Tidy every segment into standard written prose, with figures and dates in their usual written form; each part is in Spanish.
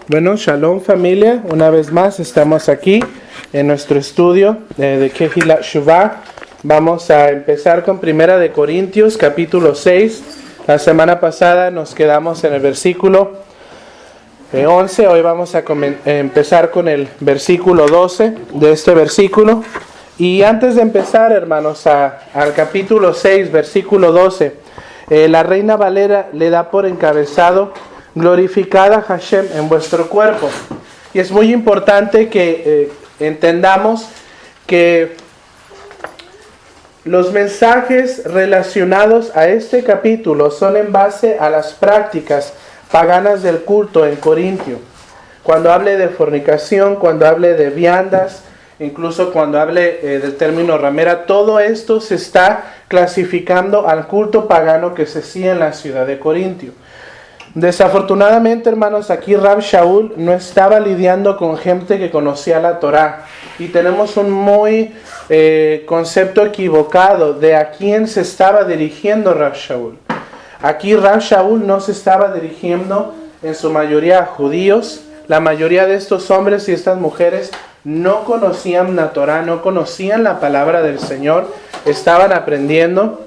Bueno, Shalom familia, una vez más estamos aquí en nuestro estudio de Kehilat Shuvah. Vamos a empezar con Primera de Corintios, capítulo 6. La semana pasada nos quedamos en el versículo 11. Hoy vamos a empezar con el versículo 12 de este versículo. Y antes de empezar, hermanos, al capítulo 6, versículo 12, la Reina Valera le da por encabezado: glorificada Hashem en vuestro cuerpo. Y es muy importante que entendamos que los mensajes relacionados a este capítulo son en base a las prácticas paganas del culto en Corintio. Cuando hable de fornicación, cuando hable de viandas, incluso cuando hable del término ramera, todo esto se está clasificando al culto pagano que se hacía en la ciudad de Corintio. Desafortunadamente, hermanos, aquí Rab Shaul no estaba lidiando con gente que conocía la Torá, y tenemos un muy concepto equivocado de a quién se estaba dirigiendo Rab Shaul. Aquí Rab Shaul no se estaba dirigiendo en su mayoría a judíos. La mayoría de estos hombres y estas mujeres no conocían la Torá, no conocían la palabra del Señor, estaban aprendiendo.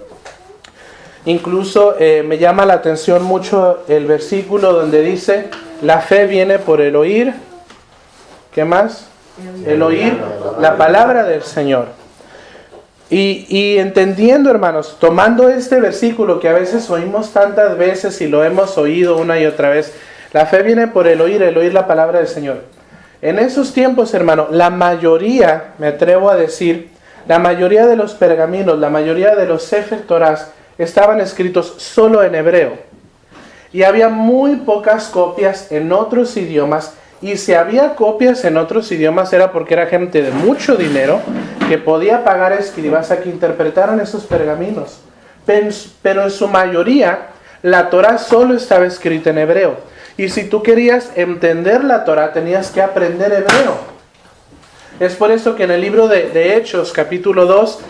Incluso me llama la atención mucho el versículo donde dice: la fe viene por el oír. ¿Qué más? El oír la palabra del Señor. Y entendiendo, hermanos, tomando este versículo que a veces oímos tantas veces y lo hemos oído una y otra vez: la fe viene por el oír la palabra del Señor. En esos tiempos, hermano, la mayoría, me atrevo a decir, la mayoría de los pergaminos, la mayoría de los Sefer Torás estaban escritos solo en hebreo. Y había muy pocas copias en otros idiomas. Y si había copias en otros idiomas era porque era gente de mucho dinero que podía pagar escribas a que interpretaran esos pergaminos. Pero en su mayoría la Torá solo estaba escrita en hebreo. Y si tú querías entender la Torá tenías que aprender hebreo. Es por eso que en el libro de Hechos, capítulo 2,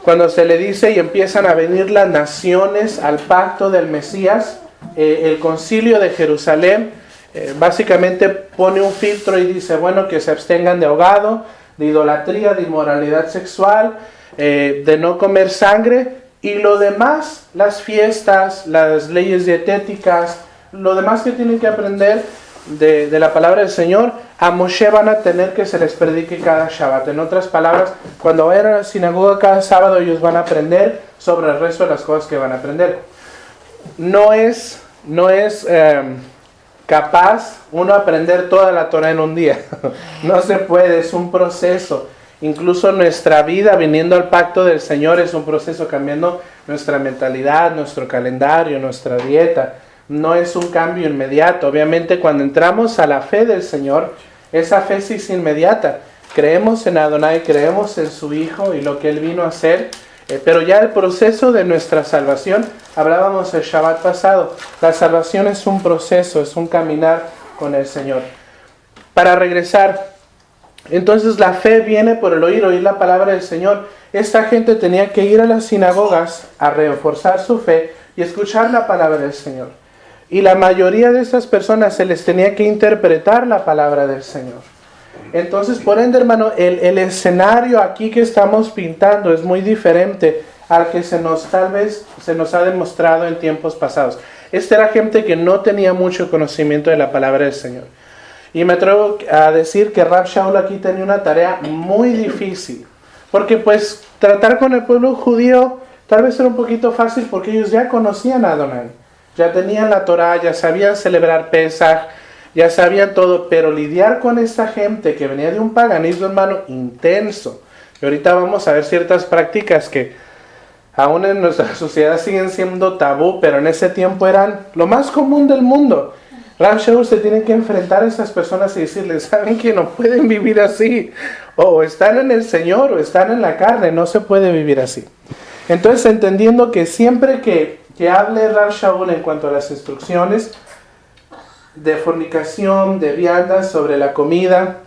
cuando se le dice y empiezan a venir las naciones al pacto del Mesías, el concilio de Jerusalén básicamente pone un filtro y dice: bueno, que se abstengan de ahogado, de idolatría, de inmoralidad sexual, de no comer sangre, y lo demás, las fiestas, las leyes dietéticas, lo demás que tienen que aprender de la palabra del Señor, a Moshe van a tener que se les predique cada Shabbat. En otras palabras, cuando vayan a la sinagoga cada sábado, ellos van a aprender sobre el resto de las cosas que van a aprender. No es capaz uno aprender toda la Torah en un día. No se puede, es un proceso. Incluso nuestra vida viniendo al pacto del Señor es un proceso, cambiando nuestra mentalidad, nuestro calendario, nuestra dieta. No es un cambio inmediato. Obviamente cuando entramos a la fe del Señor, esa fe sí es inmediata. Creemos en Adonai, creemos en su Hijo y lo que Él vino a hacer. Pero ya el proceso de nuestra salvación, hablábamos el Shabbat pasado, la salvación es un proceso, es un caminar con el Señor. Para regresar, entonces la fe viene por el oír la palabra del Señor. Esta gente tenía que ir a las sinagogas a reforzar su fe y escuchar la palabra del Señor. Y la mayoría de estas personas se les tenía que interpretar la palabra del Señor. Entonces, por ende, hermano, el escenario aquí que estamos pintando es muy diferente al que tal vez se nos ha demostrado en tiempos pasados. Esta era gente que no tenía mucho conocimiento de la palabra del Señor. Y me atrevo a decir que Rab Shaul aquí tenía una tarea muy difícil. Porque pues tratar con el pueblo judío tal vez era un poquito fácil porque ellos ya conocían a Adonai. Ya tenían la Torá, ya sabían celebrar Pesaj, ya sabían todo, pero lidiar con esta gente que venía de un paganismo, hermano, intenso. Y ahorita vamos a ver ciertas prácticas que aún en nuestra sociedad siguen siendo tabú, pero en ese tiempo eran lo más común del mundo. Rab Shaul se tiene que enfrentar a estas personas y decirles: saben que no pueden vivir así, o están en el Señor o están en la carne, no se puede vivir así. Entonces, entendiendo que siempre que hable Rab Shaul en cuanto a las instrucciones de fornicación, de viandas, sobre la comida,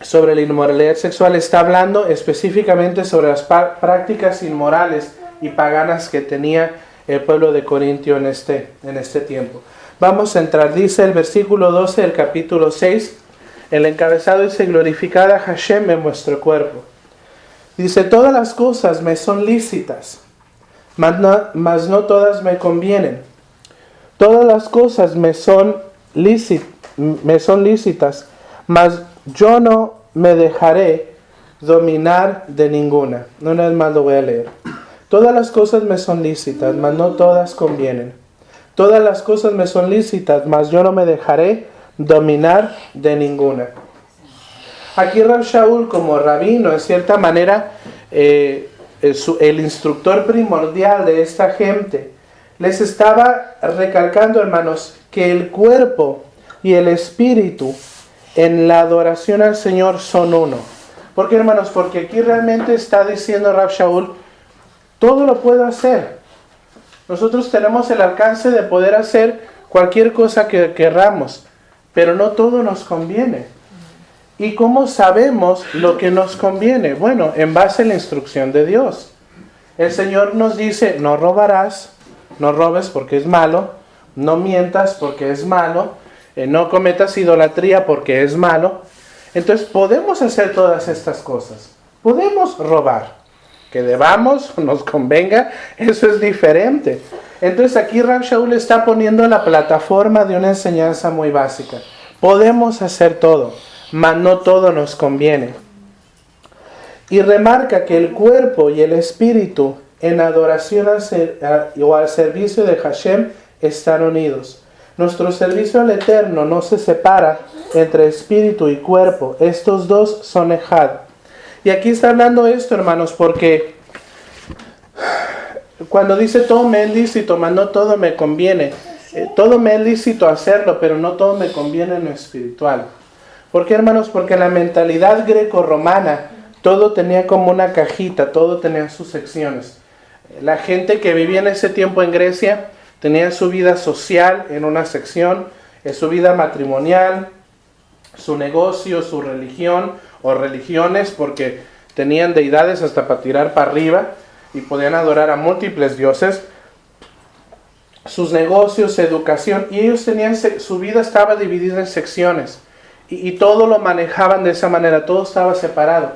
sobre la inmoralidad sexual, está hablando específicamente sobre las prácticas inmorales y paganas que tenía el pueblo de Corintio en este tiempo. Vamos a entrar, dice el versículo 12 del capítulo 6, el encabezado dice: glorificad a Hashem en vuestro cuerpo. Dice: todas las cosas me son lícitas, mas no todas me convienen. Todas las cosas me son lícitas, mas yo no me dejaré dominar de ninguna. Una vez más lo voy a leer. Todas las cosas me son lícitas, mas no todas convienen. Todas las cosas me son lícitas, mas yo no me dejaré dominar de ninguna. Aquí Rav Shaul, como rabino, en cierta manera, el instructor primordial de esta gente, les estaba recalcando, hermanos, que el cuerpo y el espíritu en la adoración al Señor son uno. ¿Por qué, hermanos? Porque aquí realmente está diciendo Rav Shaul: todo lo puedo hacer. Nosotros tenemos el alcance de poder hacer cualquier cosa que querramos, pero no todo nos conviene. ¿Y cómo sabemos lo que nos conviene? Bueno, en base a la instrucción de Dios. El Señor nos dice: no robarás, no robes porque es malo, no mientas porque es malo, no cometas idolatría porque es malo. Entonces podemos hacer todas estas cosas. Podemos robar. Que debamos o nos convenga, eso es diferente. Entonces aquí Rav Shaul está poniendo la plataforma de una enseñanza muy básica. Podemos hacer todo, mas no todo nos conviene. Y remarca que el cuerpo y el espíritu en adoración o al servicio de Hashem están unidos. Nuestro servicio al Eterno no se separa entre espíritu y cuerpo. Estos dos son ejad. Y aquí está hablando esto, hermanos, porque cuando dice todo me es lícito, mas no todo me conviene. Todo me es lícito hacerlo, pero no todo me conviene en lo espiritual. ¿Por qué, hermanos? Porque en la mentalidad greco-romana todo tenía como una cajita, todo tenía sus secciones. La gente que vivía en ese tiempo en Grecia tenía su vida social en una sección, su vida matrimonial, su negocio, su religión o religiones, porque tenían deidades hasta para tirar para arriba y podían adorar a múltiples dioses, sus negocios, educación, y ellos tenían, su vida estaba dividida en secciones y todo lo manejaban de esa manera, todo estaba separado.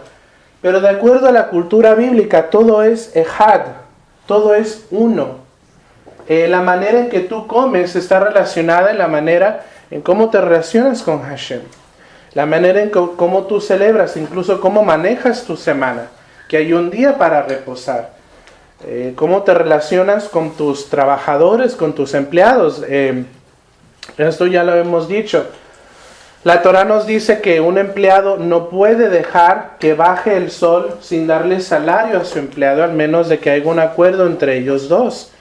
Pero de acuerdo a la cultura bíblica, todo es ejad, todo es uno. La manera en que tú comes está relacionada en la manera en cómo te relacionas con Hashem. La manera en cómo tú celebras, incluso cómo manejas tu semana, que hay un día para reposar. Cómo te relacionas con tus trabajadores, con tus empleados. Esto ya lo hemos dicho. La Torah nos dice que un empleado no puede dejar que baje el sol sin darle salario a su empleado, al menos de que haya un acuerdo entre ellos dos.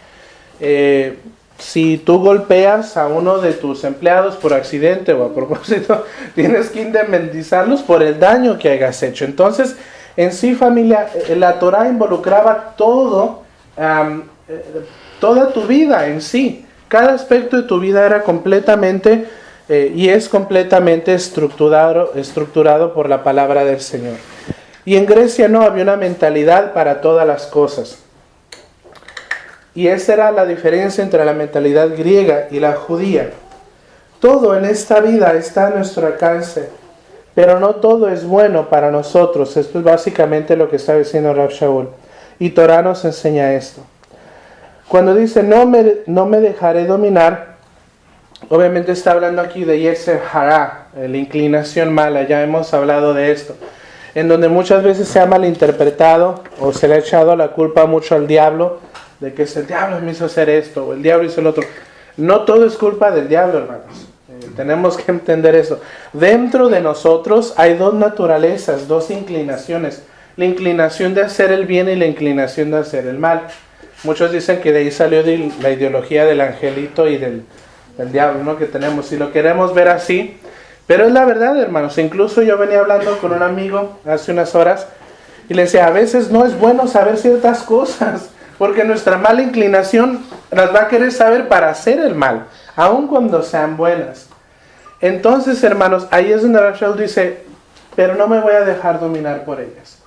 Si tú golpeas a uno de tus empleados por accidente o a propósito, tienes que indemnizarlos por el daño que hayas hecho. Entonces, en sí, familia, la Torah involucraba toda tu vida en sí. Cada aspecto de tu vida era completamente y es completamente estructurado por la palabra del Señor. Y en Grecia no había una mentalidad para todas las cosas. Y esa era la diferencia entre la mentalidad griega y la judía. Todo en esta vida está a nuestro alcance, pero no todo es bueno para nosotros. Esto es básicamente lo que está diciendo Rav Shaul. Y Torah nos enseña esto. Cuando dice no me dejaré dominar, obviamente está hablando aquí de Yetzer Hara, la inclinación mala. Ya hemos hablado de esto, en donde muchas veces se ha malinterpretado o se le ha echado la culpa mucho al diablo, de que es el diablo me hizo hacer esto, o el diablo hizo el otro. No todo es culpa del diablo, hermanos. Tenemos que entender eso. Dentro de nosotros hay dos naturalezas, dos inclinaciones. La inclinación de hacer el bien y la inclinación de hacer el mal. Muchos dicen que de ahí salió la ideología del angelito y del diablo, ¿no? Que tenemos, si lo queremos ver así. Pero es la verdad, hermanos. Incluso yo venía hablando con un amigo hace unas horas y le decía, a veces no es bueno saber ciertas cosas, porque nuestra mala inclinación las va a querer saber para hacer el mal, aun cuando sean buenas. Entonces, hermanos, ahí es donde Rachel dice, pero no me voy a dejar dominar por ellas.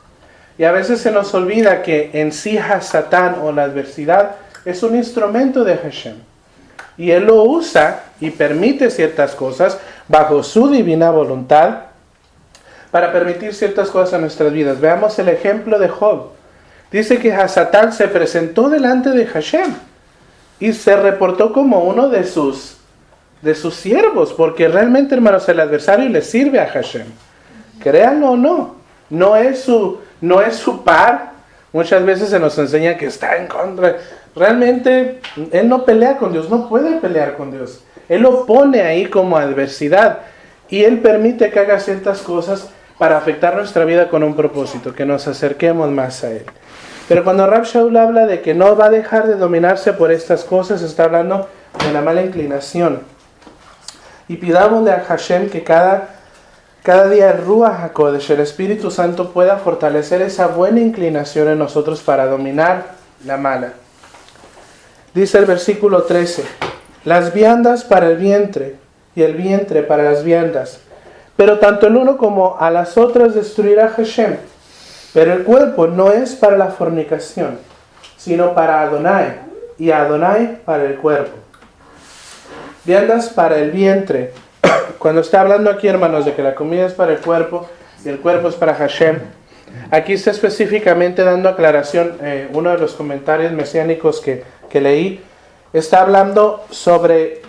Y a veces se nos olvida que en sí Satán o la adversidad es un instrumento de Hashem. Y Él lo usa y permite ciertas cosas bajo su divina voluntad para permitir ciertas cosas en nuestras vidas. Veamos el ejemplo de Job. Dice que Hasatán se presentó delante de Hashem y se reportó como uno de sus siervos, porque realmente, hermanos, el adversario le sirve a Hashem. Créanlo o no, no es su par. Muchas veces se nos enseña que está en contra. Realmente, él no pelea con Dios, no puede pelear con Dios. Él lo pone ahí como adversidad y Él permite que haga ciertas cosas para afectar nuestra vida con un propósito, que nos acerquemos más a Él. Pero cuando Rab Shaul habla de que no va a dejar de dominarse por estas cosas, está hablando de la mala inclinación. Y pidámosle a Hashem que cada día el Ruach HaKodesh, el Espíritu Santo, pueda fortalecer esa buena inclinación en nosotros para dominar la mala. Dice el versículo 13, las viandas para el vientre y el vientre para las viandas, pero tanto el uno como a las otras destruirá Hashem. Pero el cuerpo no es para la fornicación, sino para Adonai, y Adonai para el cuerpo. Viandas para el vientre. Cuando está hablando aquí, hermanos, de que la comida es para el cuerpo y el cuerpo es para Hashem, aquí está específicamente dando aclaración. Uno de los comentarios mesiánicos que leí está hablando sobre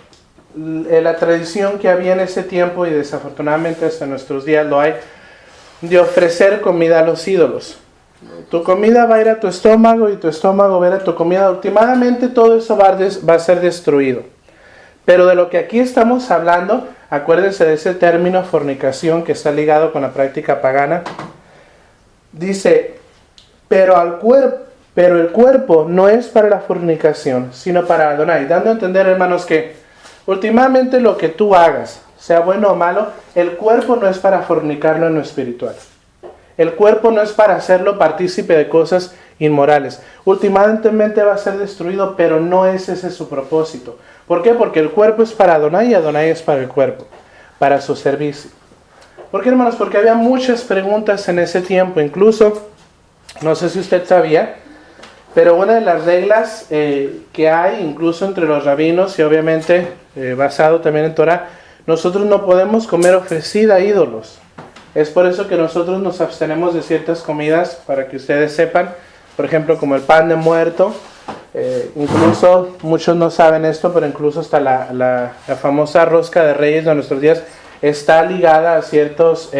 la tradición que había en ese tiempo, y desafortunadamente hasta nuestros días lo hay, de ofrecer comida a los ídolos. Tu comida va a ir a tu estómago y tu estómago va a ir a tu comida. Últimamente todo eso va a ser destruido. Pero de lo que aquí estamos hablando, acuérdense de ese término fornicación que está ligado con la práctica pagana. Dice, pero el cuerpo no es para la fornicación, sino para Adonai. Dando a entender, hermanos, que últimamente lo que tú hagas, sea bueno o malo, el cuerpo no es para fornicarlo en lo espiritual. El cuerpo no es para hacerlo partícipe de cosas inmorales. Últimamente va a ser destruido, pero no es ese su propósito. ¿Por qué? Porque el cuerpo es para Adonai y Adonai es para el cuerpo, para su servicio. ¿Por qué, hermanos? Porque había muchas preguntas en ese tiempo. Incluso, no sé si usted sabía, pero una de las reglas que hay, incluso entre los rabinos, y obviamente basado también en Torah, nosotros no podemos comer ofrecida a ídolos. Es por eso que nosotros nos abstenemos de ciertas comidas, para que ustedes sepan, por ejemplo, como el pan de muerto. Incluso, muchos no saben esto, pero incluso hasta la famosa rosca de Reyes de nuestros días está ligada a ciertas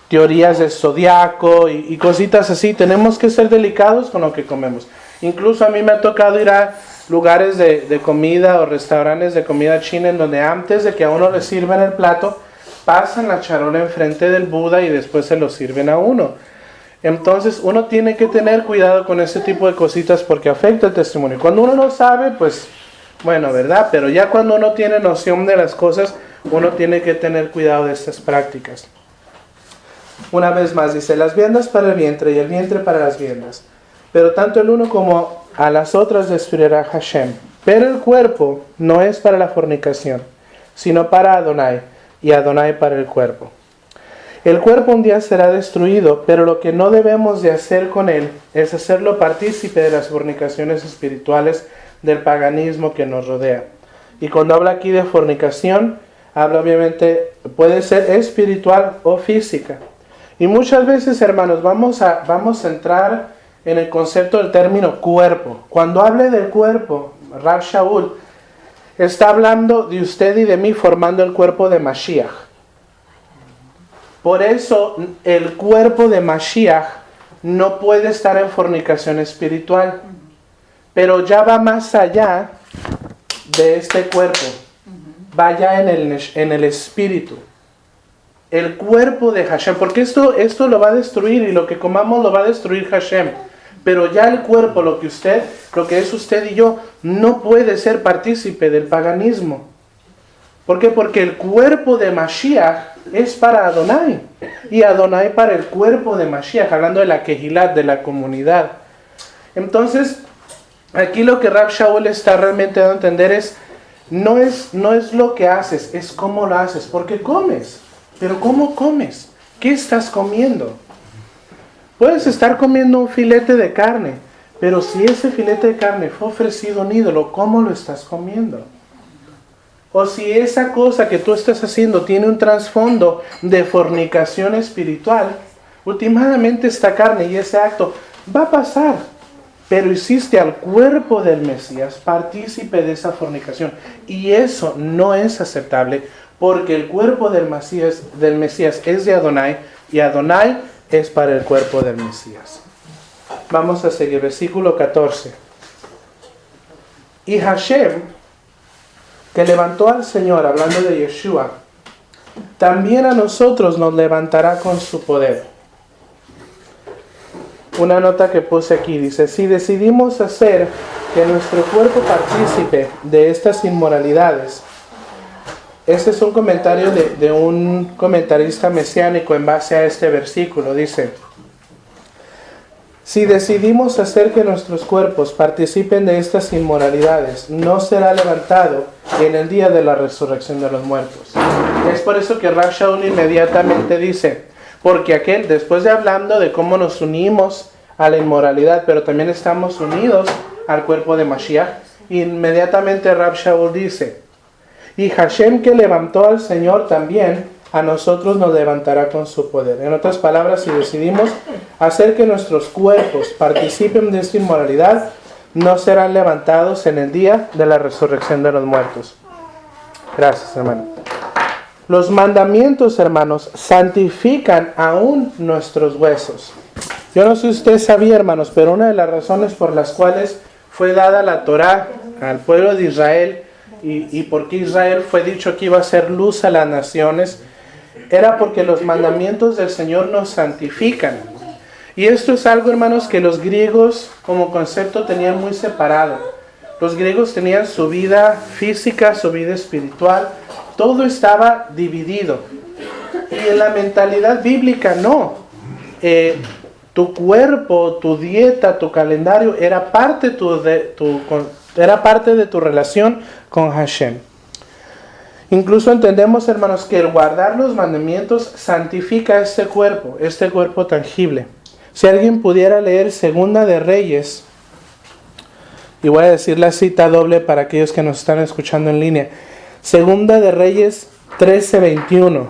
teorías del zodiaco y cositas así. Tenemos que ser delicados con lo que comemos. Incluso a mí me ha tocado ir a lugares de comida o restaurantes de comida china en donde antes de que a uno le sirvan el plato, pasan la charola enfrente del Buda y después se lo sirven a uno. Entonces uno tiene que tener cuidado con ese tipo de cositas porque afecta el testimonio. Cuando uno no sabe, pues bueno, ¿verdad? Pero ya cuando uno tiene noción de las cosas, uno tiene que tener cuidado de estas prácticas. Una vez más dice, las viandas para el vientre y el vientre para las viandas. Pero tanto el uno como a las otras destruirá Hashem. Pero el cuerpo no es para la fornicación, sino para Adonai, y Adonai para el cuerpo. El cuerpo un día será destruido, pero lo que no debemos de hacer con él es hacerlo partícipe de las fornicaciones espirituales del paganismo que nos rodea. Y cuando habla aquí de fornicación, habla obviamente, puede ser espiritual o física. Y muchas veces, hermanos, vamos a entrar en el concepto del término cuerpo. Cuando hable del cuerpo, Rab Shaul está hablando de usted y de mí formando el cuerpo de Mashiach. Por eso el cuerpo de Mashiach no puede estar en fornicación espiritual, pero ya va más allá de este cuerpo, va ya en el espíritu. El cuerpo de Hashem, porque esto lo va a destruir y lo que comamos lo va a destruir Hashem. Pero ya el cuerpo, lo que es usted y yo, no puede ser partícipe del paganismo. ¿Por qué? Porque el cuerpo de Mashiach es para Adonai. Y Adonai para el cuerpo de Mashiach, hablando de la Kehilat, de la comunidad. Entonces, aquí lo que Rab Shaul está realmente dando a entender es, no es lo que haces, es cómo lo haces. Porque comes. Pero ¿cómo comes? ¿Qué estás comiendo? Puedes estar comiendo un filete de carne, Pero si ese filete de carne fue ofrecido a un ídolo, ¿cómo lo estás comiendo? O si esa cosa que tú estás haciendo tiene un trasfondo de fornicación espiritual, últimamente esta carne y ese acto va a pasar. Pero hiciste al cuerpo del Mesías partícipe de esa fornicación. Y eso no es aceptable, porque el cuerpo del Mesías es de Adonai, y Adonai es para el cuerpo del Mesías. Vamos a seguir, versículo 14. Y Hashem, que levantó al Señor, hablando de Yeshua, también a nosotros nos levantará con su poder. Una nota que puse aquí dice: si decidimos hacer que nuestro cuerpo partícipe de estas inmoralidades. Este es un comentario de un comentarista mesiánico en base a este versículo. Dice: si decidimos hacer que nuestros cuerpos participen de estas inmoralidades, no será levantado en el día de la resurrección de los muertos. Es por eso que Rav Shaul inmediatamente dice: porque aquel, después de hablando de cómo nos unimos a la inmoralidad, pero también estamos unidos al cuerpo de Mashiach, inmediatamente Rav Shaul dice: y Hashem, que levantó al Señor, también a nosotros nos levantará con su poder. En otras palabras, si decidimos hacer que nuestros cuerpos participen de esta inmoralidad, no serán levantados en el día de la resurrección de los muertos. Gracias, hermano. Los mandamientos, hermanos, santifican aún nuestros huesos. Yo no sé si usted sabía, hermanos, pero una de las razones por las cuales fue dada la Torá al pueblo de Israel y por qué Israel fue dicho que iba a ser luz a las naciones, era porque los mandamientos del Señor nos santifican. Y esto es algo, hermanos, que los griegos como concepto tenían muy separado. Los griegos tenían su vida física, su vida espiritual. Todo estaba dividido. Y en la mentalidad bíblica no. Tu cuerpo, tu dieta, tu calendario era parte de tu relación con Hashem. Incluso entendemos, hermanos, que el guardar los mandamientos santifica este cuerpo tangible. Si alguien pudiera leer Segunda de Reyes, y voy a decir la cita doble para aquellos que nos están escuchando en línea. Segunda de Reyes 13:21.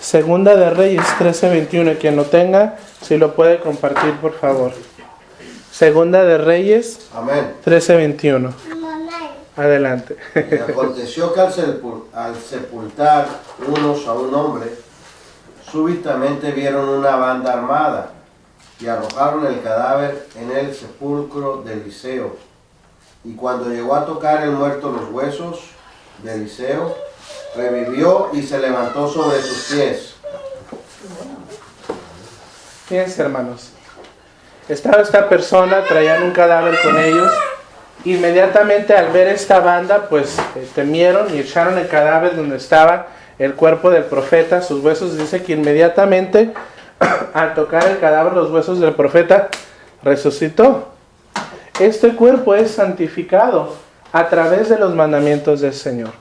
Segunda de Reyes 13:21. Quien lo tenga, si lo puede compartir, por favor. Segunda de Reyes 13:21. Adelante. Y aconteció que al sepultar unos a un hombre, súbitamente vieron una banda armada y arrojaron el cadáver en el sepulcro de Eliseo. Y cuando llegó a tocar el muerto los huesos de Eliseo, revivió y se levantó sobre sus pies. Fíjense, hermanos. Estaba esta persona, traían un cadáver con ellos. Inmediatamente al ver esta banda, pues temieron y echaron el cadáver donde estaba el cuerpo del profeta, sus huesos. Dice que inmediatamente al tocar el cadáver, los huesos del profeta resucitó. Este cuerpo es santificado a través de los mandamientos del Señor.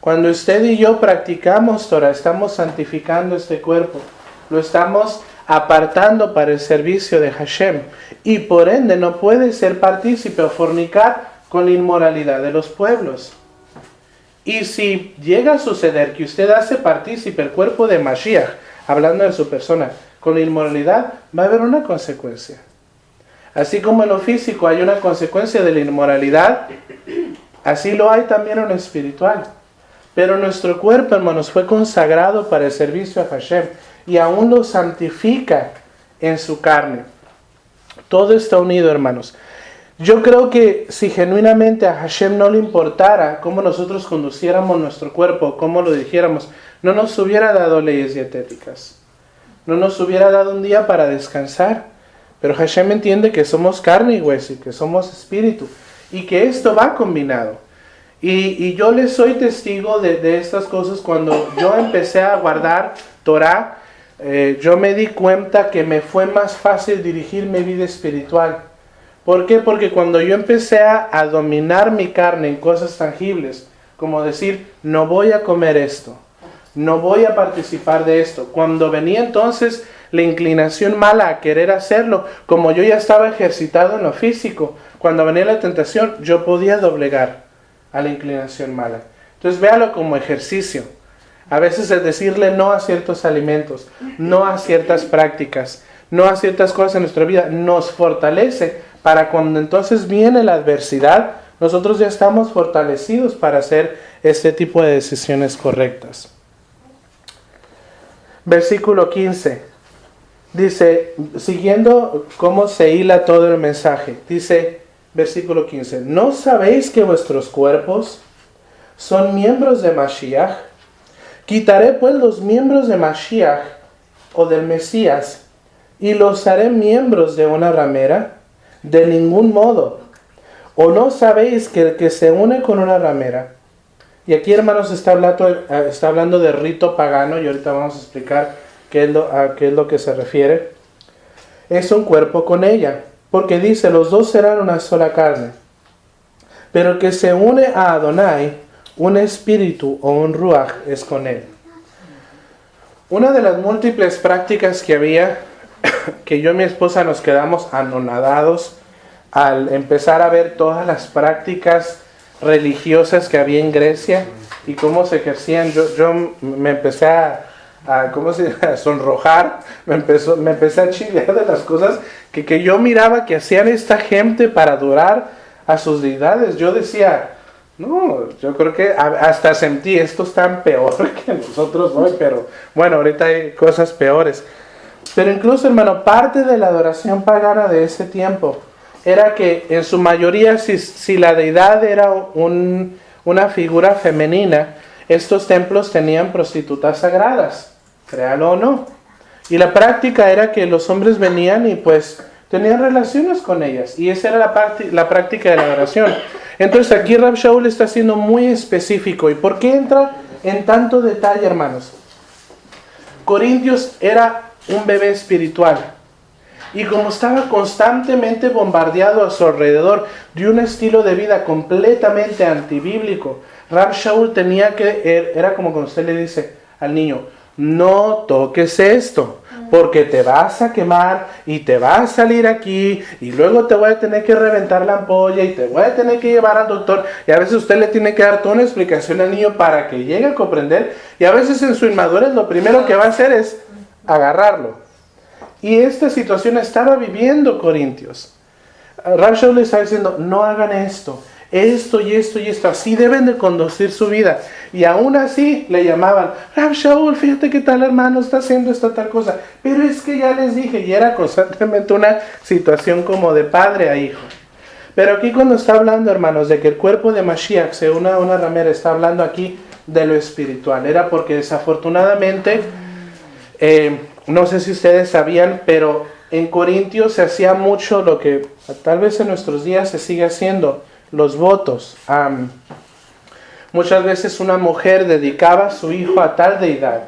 Cuando usted y yo practicamos Torah, estamos santificando este cuerpo. Lo estamos apartando para el servicio de Hashem. Y por ende no puede ser partícipe o fornicar con la inmoralidad de los pueblos. Y si llega a suceder que usted hace partícipe el cuerpo de Mashiach, hablando de su persona, con la inmoralidad, va a haber una consecuencia. Así como en lo físico hay una consecuencia de la inmoralidad, así lo hay también en lo espiritual. Pero nuestro cuerpo, hermanos, fue consagrado para el servicio a Hashem y aún lo santifica en su carne. Todo está unido, hermanos. Yo creo que si genuinamente a Hashem no le importara cómo nosotros conduciéramos nuestro cuerpo, cómo lo dijéramos, no nos hubiera dado leyes dietéticas. No nos hubiera dado un día para descansar. Pero Hashem entiende que somos carne y hueso y que somos espíritu. Y que esto va combinado. Y yo les soy testigo de estas cosas. Cuando yo empecé a guardar Torah, yo me di cuenta que me fue más fácil dirigir mi vida espiritual. ¿Por qué? Porque cuando yo empecé a dominar mi carne en cosas tangibles, como decir, no voy a comer esto, no voy a participar de esto. Cuando venía entonces la inclinación mala a querer hacerlo, como yo ya estaba ejercitado en lo físico, cuando venía la tentación, yo podía doblegar a la inclinación mala. Entonces véalo como ejercicio. A veces es decirle no a ciertos alimentos, no a ciertas prácticas, no a ciertas cosas en nuestra vida, nos fortalece para cuando entonces viene la adversidad, nosotros ya estamos fortalecidos para hacer este tipo de decisiones correctas. Versículo 15. Dice, siguiendo cómo se hila todo el mensaje, dice, versículo 15, ¿no sabéis que vuestros cuerpos son miembros de Mashiach? Quitaré pues los miembros de Mashiach o del Mesías y los haré miembros de una ramera. De ningún modo. ¿O no sabéis que el que se une con una ramera? Y aquí, hermanos, está hablando de rito pagano, y ahorita vamos a explicar a qué es lo que se refiere. Es un cuerpo con ella, porque dice, los dos serán una sola carne. Pero el que se une a Adonai, un espíritu o un ruach es con él. Una de las múltiples prácticas que había, que yo y mi esposa nos quedamos anonadados al empezar a ver todas las prácticas religiosas que había en Grecia y cómo se ejercían. Yo me empecé a sonrojar, me empecé a chilear de las cosas que yo miraba que hacían esta gente para adorar a sus deidades. Yo decía, no, yo creo que hasta sentí, estos están peor que nosotros hoy, pero bueno, ahorita hay cosas peores. Pero incluso, hermano, parte de la adoración pagana de ese tiempo era que en su mayoría, si la deidad era una figura femenina, estos templos tenían prostitutas sagradas, créalo o no. Y la práctica era que los hombres venían y pues tenían relaciones con ellas. Y esa era la práctica de la adoración. Entonces aquí Rav Shaul está siendo muy específico. ¿Y por qué entra en tanto detalle, hermanos? Corintios era un bebé espiritual. Y como estaba constantemente bombardeado a su alrededor de un estilo de vida completamente antibíblico, Rav Shaul era como cuando usted le dice al niño, no toques esto, porque te vas a quemar y te va a salir aquí y luego te voy a tener que reventar la ampolla y te voy a tener que llevar al doctor. Y a veces usted le tiene que dar toda una explicación al niño para que llegue a comprender, y a veces en su inmadurez lo primero que va a hacer es agarrarlo. Y esta situación estaba viviendo Corintios. Rav Shaul le está diciendo, no hagan esto y esto y esto, así deben de conducir su vida. Y aún así le llamaban, Rav Shaul, fíjate que tal hermano está haciendo esta tal cosa, pero es que ya les dije, y era constantemente una situación como de padre a hijo. Pero aquí cuando está hablando, hermanos, de que el cuerpo de Mashiach se une a una ramera, está hablando aquí de lo espiritual. Era porque desafortunadamente, no sé si ustedes sabían, pero en Corintios se hacía mucho lo que tal vez en nuestros días se sigue haciendo, los votos. Muchas veces una mujer dedicaba a su hijo a tal deidad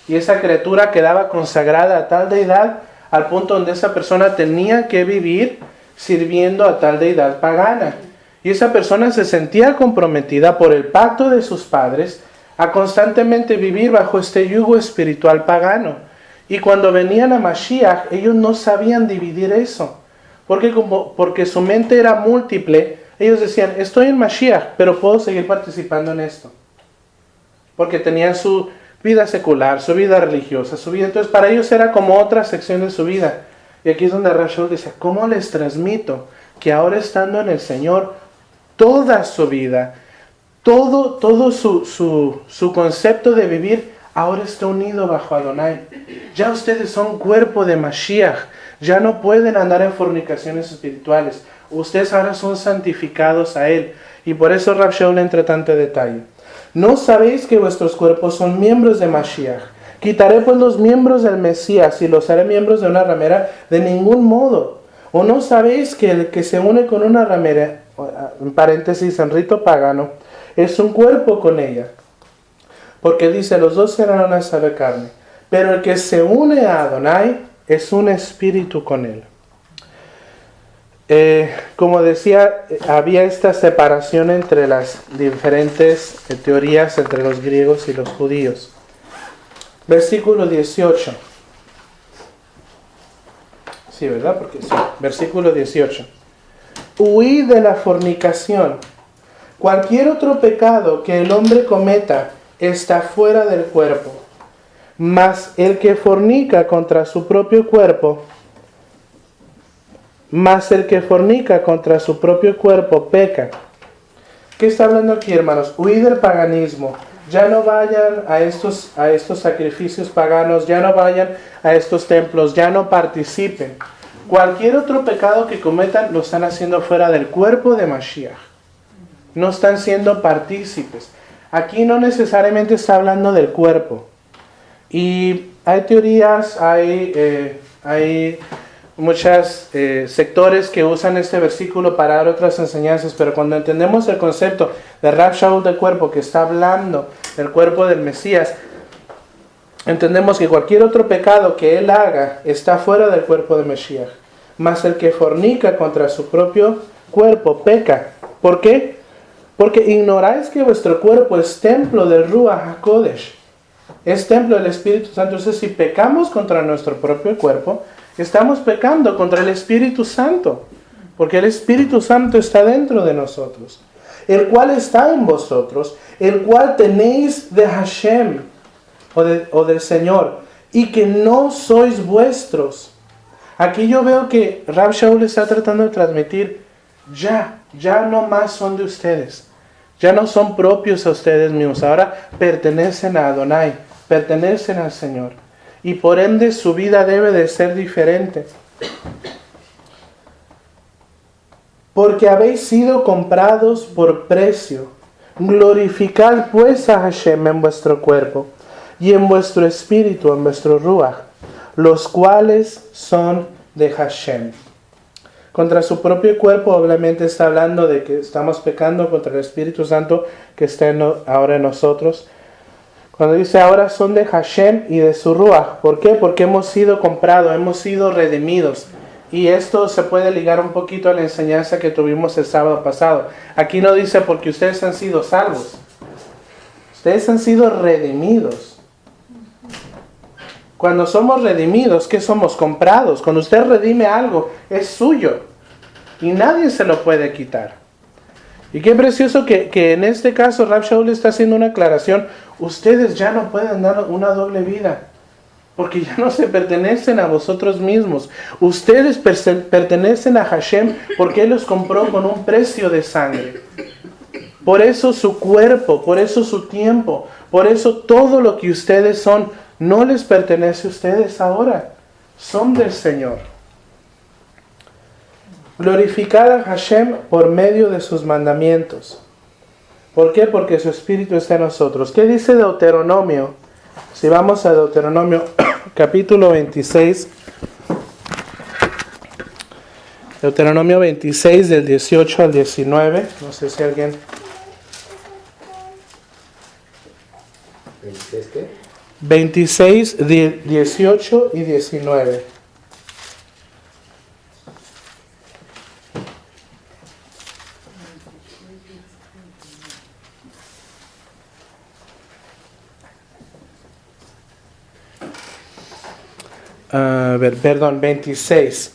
y esa criatura quedaba consagrada a tal deidad al punto donde esa persona tenía que vivir sirviendo a tal deidad pagana. Y esa persona se sentía comprometida por el pacto de sus padres a constantemente vivir bajo este yugo espiritual pagano. Y cuando venían a Mashiach, ellos no sabían dividir eso. Porque su mente era múltiple. Ellos decían, estoy en Mashiach, pero puedo seguir participando en esto. Porque tenían su vida secular, su vida religiosa, su vida. Entonces para ellos era como otra sección de su vida. Y aquí es donde Rav Shaul dice, ¿cómo les transmito que ahora estando en el Señor, toda su vida, todo su concepto de vivir, ahora está unido bajo Adonai? Ya ustedes son cuerpo de Mashiach. Ya no pueden andar en fornicaciones espirituales. Ustedes ahora son santificados a Él. Y por eso Rav Shaul entra tanto detalle. ¿No sabéis que vuestros cuerpos son miembros de Mashiach? Quitaré pues los miembros del Mesías y los haré miembros de una ramera. De ningún modo. ¿O no sabéis que el que se une con una ramera, en paréntesis, en rito pagano, es un cuerpo con ella? Porque dice, los dos serán una sola carne. Pero el que se une a Adonai es un espíritu con él. Como decía, había esta separación entre las diferentes teorías entre los griegos y los judíos. Versículo 18. Sí, ¿verdad? Porque sí. Versículo 18. Huid de la fornicación. Cualquier otro pecado que el hombre cometa está fuera del cuerpo. Mas el que fornica contra su propio cuerpo, peca. ¿Qué está hablando aquí, hermanos? Huid del paganismo. Ya no vayan a estos sacrificios paganos, ya no vayan a estos templos, ya no participen. Cualquier otro pecado que cometan lo están haciendo fuera del cuerpo de Mashiach. No están siendo partícipes. Aquí no necesariamente está hablando del cuerpo. Y hay teorías, hay muchos sectores que usan este versículo para dar otras enseñanzas, pero cuando entendemos el concepto de Rav Shaul del cuerpo, que está hablando del cuerpo del Mesías, entendemos que cualquier otro pecado que él haga está fuera del cuerpo de Mesías. Mas el que fornica contra su propio cuerpo peca. ¿Por qué? Porque ignoráis que vuestro cuerpo es templo del Ruach HaKodesh. Es templo del Espíritu Santo. Entonces, si pecamos contra nuestro propio cuerpo, estamos pecando contra el Espíritu Santo. Porque el Espíritu Santo está dentro de nosotros. El cual está en vosotros. El cual tenéis de Hashem o del Señor. Y que no sois vuestros. Aquí yo veo que Rav Shaul está tratando de transmitir, ya no más son de ustedes. Ya no son propios a ustedes mismos. Ahora pertenecen a Adonai, pertenecen al Señor. Y por ende su vida debe de ser diferente. Porque habéis sido comprados por precio. Glorificad pues a Hashem en vuestro cuerpo y en vuestro espíritu, en vuestro ruach, los cuales son de Hashem. Contra su propio cuerpo, obviamente está hablando de que estamos pecando contra el Espíritu Santo que está ahora en nosotros. Cuando dice ahora son de Hashem y de su ruach, ¿por qué? Porque hemos sido comprados, hemos sido redimidos. Y esto se puede ligar un poquito a la enseñanza que tuvimos el sábado pasado. Aquí no dice porque ustedes han sido salvos. Ustedes han sido redimidos. Cuando somos redimidos, ¿qué somos? Comprados. Cuando usted redime algo, es suyo. Y nadie se lo puede quitar. Y qué precioso que en este caso Rav Shaul está haciendo una aclaración. Ustedes ya no pueden dar una doble vida. Porque ya no se pertenecen a vosotros mismos. Ustedes pertenecen a Hashem porque Él los compró con un precio de sangre. Por eso su cuerpo, por eso su tiempo, por eso todo lo que ustedes son, no les pertenece a ustedes ahora. Son del Señor. Glorificad a Hashem por medio de sus mandamientos. ¿Por qué? Porque su Espíritu está en nosotros. ¿Qué dice Deuteronomio? Si vamos a Deuteronomio capítulo 26. Deuteronomio 26 del 18 al 19. No sé si alguien... ¿26 qué? 26, 18 y 19. A ver, perdón, 26.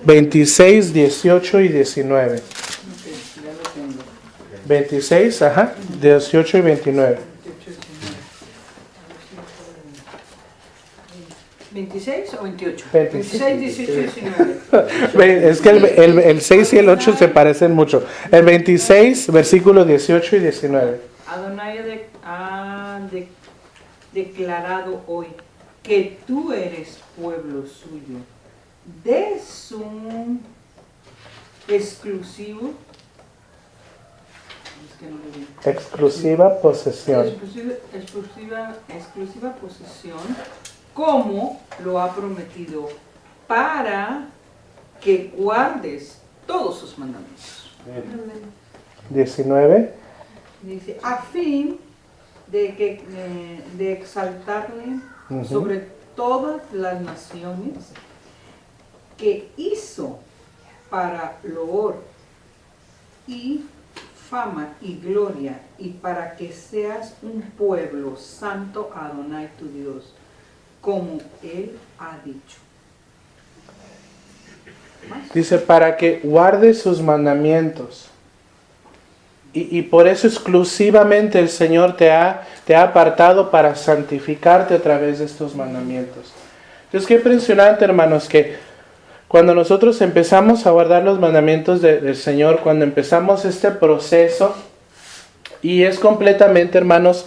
26, 18 y 19. 26, 18 y 29. ¿26 o 28? 26, 18 y 19. Es que el 6 y el 8 se parecen mucho. El 26, versículos 18 y 19. Adonai ha declarado hoy que tú eres pueblo suyo, de su exclusiva posesión. Exclusiva posesión, como lo ha prometido, para que guardes todos sus mandamientos. 19. Dice, a fin de exaltarle sobre todas las naciones que hizo para loor y fama y gloria, y para que seas un pueblo santo a Adonai tu Dios, como Él ha dicho. ¿Más? Dice, para que guardes sus mandamientos. Y por eso exclusivamente el Señor te ha apartado para santificarte a través de estos mandamientos. Entonces, qué impresionante, hermanos, que cuando nosotros empezamos a guardar los mandamientos del Señor, cuando empezamos este proceso, y es completamente, hermanos,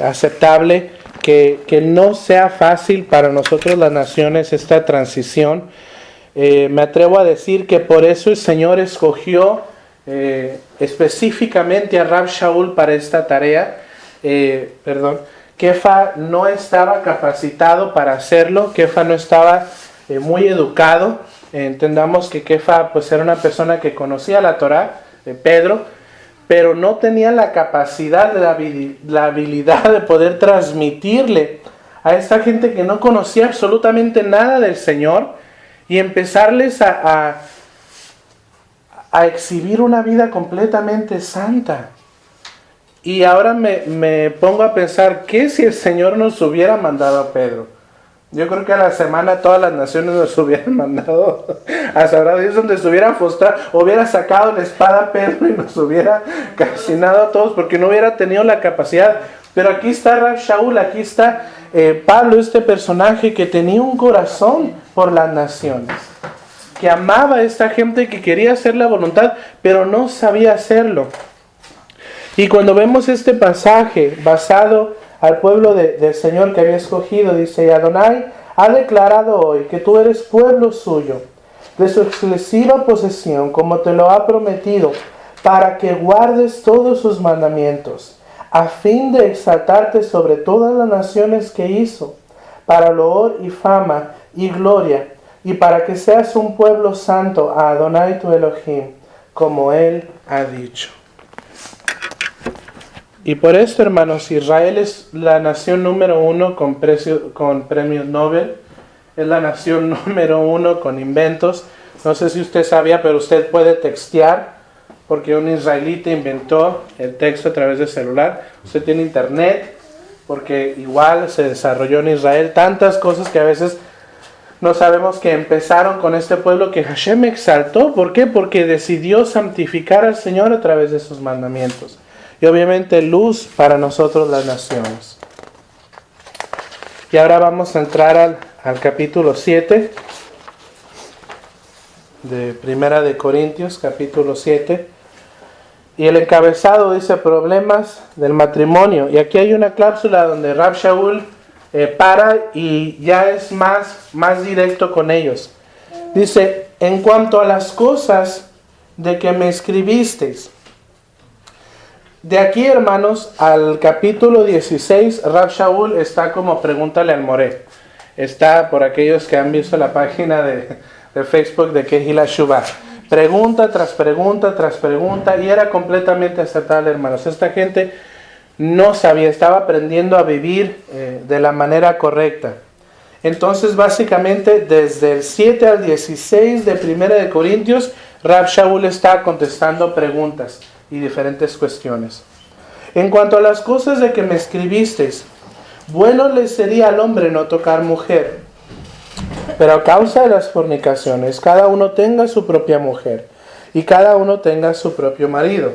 aceptable que no sea fácil para nosotros las naciones esta transición. Me atrevo a decir que por eso el Señor escogió específicamente a Rab Shaul para esta tarea. Kefa no estaba capacitado para hacerlo, Kefa no estaba muy educado. Entendamos que Kefa pues era una persona que conocía la Torá, Pedro, pero no tenía la capacidad, la habilidad de poder transmitirle a esta gente que no conocía absolutamente nada del Señor y empezarles a exhibir una vida completamente santa. Y ahora me pongo a pensar, ¿qué si el Señor nos hubiera mandado a Pedro? Yo creo que a la semana todas las naciones nos hubieran mandado a sabrá Dios donde se hubiera frustrado, hubiera sacado la espada a Pedro y nos hubiera calcinado a todos porque no hubiera tenido la capacidad. Pero aquí está Rab Shaul, aquí está Pablo, este personaje que tenía un corazón por las naciones, que amaba a esta gente, que quería hacer la voluntad, pero no sabía hacerlo. Y cuando vemos este pasaje basado al pueblo del Señor que había escogido, dice, y Adonai ha declarado hoy que tú eres pueblo suyo, de su exclusiva posesión, como te lo ha prometido, para que guardes todos sus mandamientos, a fin de exaltarte sobre todas las naciones que hizo, para loor y fama y gloria, y para que seas un pueblo santo a Adonai tu Elohim, como Él ha dicho. Y por esto, hermanos, Israel es la nación número 1 con premios Nobel, es la nación número 1 con inventos. No sé si usted sabía, pero usted puede textear, porque un israelita inventó el texto a través del celular. Usted tiene internet, porque igual se desarrolló en Israel tantas cosas que a veces no sabemos que empezaron con este pueblo que Hashem exaltó. ¿Por qué? Porque decidió santificar al Señor a través de sus mandamientos. Y obviamente luz para nosotros las naciones. Y ahora vamos a entrar al capítulo 7 de Primera de Corintios, capítulo 7. Y el encabezado dice problemas del matrimonio. Y aquí hay una cláusula donde Rab Shaul para y ya es más directo con ellos. Dice, en cuanto a las cosas de que me escribisteis. De aquí, hermanos, al capítulo 16, Rab Shaul está como pregúntale al Moré. Está por aquellos que han visto la página de Facebook de Kehila Shuvah. Pregunta tras pregunta tras pregunta, y era completamente aceptable, hermanos. Esta gente no sabía, estaba aprendiendo a vivir de la manera correcta. Entonces, básicamente, desde el 7 al 16 de Primera de Corintios, Rab Shaul está contestando preguntas y diferentes cuestiones. En cuanto a las cosas de que me escribisteis, bueno le sería al hombre no tocar mujer, pero a causa de las fornicaciones, cada uno tenga su propia mujer y cada uno tenga su propio marido.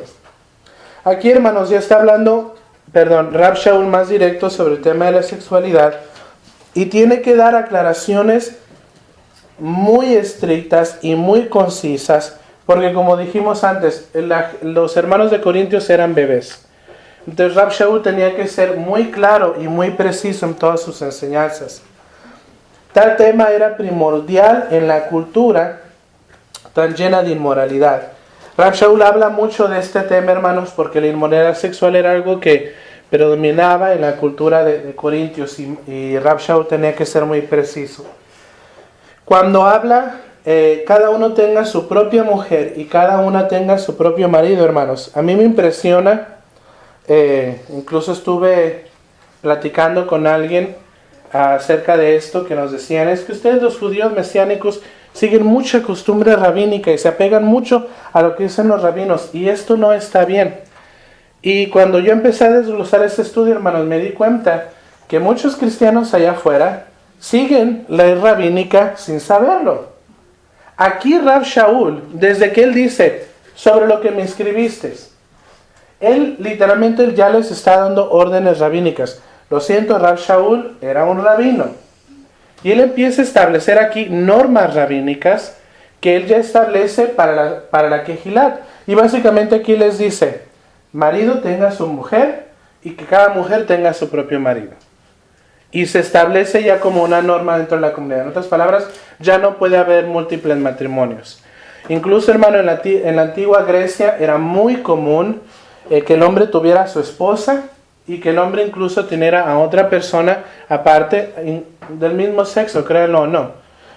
Aquí, hermanos, ya está hablando, Rab Shaul más directo sobre el tema de la sexualidad y tiene que dar aclaraciones muy estrictas y muy concisas. Porque como dijimos antes, los hermanos de Corintios eran bebés. Entonces Rab Shaul tenía que ser muy claro y muy preciso en todas sus enseñanzas. Tal tema era primordial en la cultura tan llena de inmoralidad. Rab Shaul habla mucho de este tema, hermanos, porque la inmoralidad sexual era algo que predominaba en la cultura de Corintios y Rab Shaul tenía que ser muy preciso. Cuando habla... cada uno tenga su propia mujer y cada una tenga su propio marido, hermanos. A mí me impresiona, incluso estuve platicando con alguien acerca de esto, que nos decían, es que ustedes los judíos mesiánicos siguen mucha costumbre rabínica y se apegan mucho a lo que dicen los rabinos, y esto no está bien. Y cuando yo empecé a desglosar este estudio, hermanos, me di cuenta que muchos cristianos allá afuera siguen la ley rabínica sin saberlo. Aquí Rav Shaul, desde que él dice, sobre lo que me inscribiste, él literalmente ya les está dando órdenes rabínicas. Lo siento, Rav Shaul era un rabino. Y él empieza a establecer aquí normas rabínicas que él ya establece para la Kehilat. Y básicamente aquí les dice, marido tenga su mujer y que cada mujer tenga su propio marido. Y se establece ya como una norma dentro de la comunidad. En otras palabras, ya no puede haber múltiples matrimonios. Incluso, hermano, en la antigua Grecia era muy común que el hombre tuviera a su esposa y que el hombre incluso tuviera a otra persona aparte del mismo sexo, créanlo o no.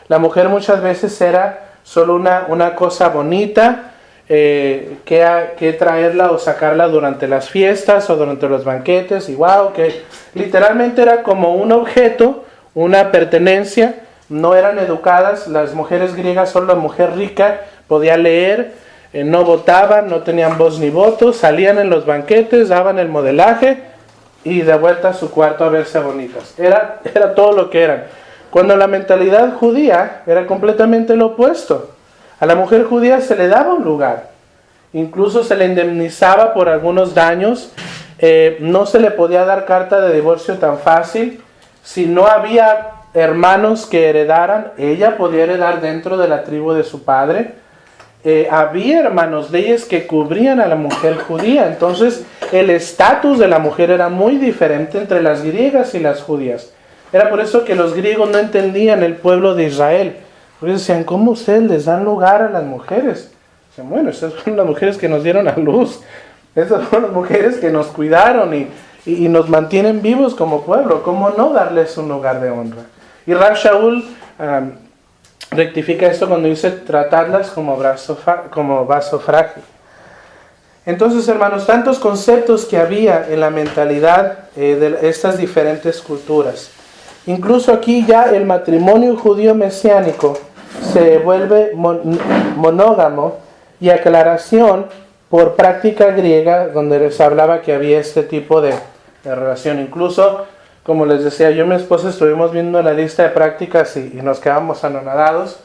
La mujer muchas veces era solo una cosa bonita que traerla o sacarla durante las fiestas o durante los banquetes, y wow, que literalmente era como un objeto, una pertenencia. No eran educadas, las mujeres griegas, solo la mujer rica podía leer, no votaban, no tenían voz ni voto, salían en los banquetes, daban el modelaje y de vuelta a su cuarto a verse bonitas. Era todo lo que eran. Cuando la mentalidad judía era completamente lo opuesto. A la mujer judía se le daba un lugar, incluso se le indemnizaba por algunos daños, no se le podía dar carta de divorcio tan fácil. Si no había hermanos que heredaran, ella podía heredar dentro de la tribu de su padre. Había, hermanos, leyes que cubrían a la mujer judía. Entonces el estatus de la mujer era muy diferente entre las griegas y las judías. Era por eso que los griegos no entendían el pueblo de Israel, porque decían, ¿cómo ustedes les dan lugar a las mujeres? Dicen, bueno, esas fueron las mujeres que nos dieron a luz, esas fueron las mujeres que nos cuidaron y nos mantienen vivos como pueblo. ¿Cómo no darles un lugar de honra? Y Rav Shaul rectifica esto cuando dice tratarlas como vaso frágil. Entonces, hermanos, tantos conceptos que había en la mentalidad de estas diferentes culturas. Incluso aquí ya el matrimonio judío mesiánico se vuelve monógamo, y aclaración por práctica griega donde les hablaba que había este tipo de relación. Incluso, como les decía, yo y mi esposa estuvimos viendo la lista de prácticas y nos quedamos anonadados.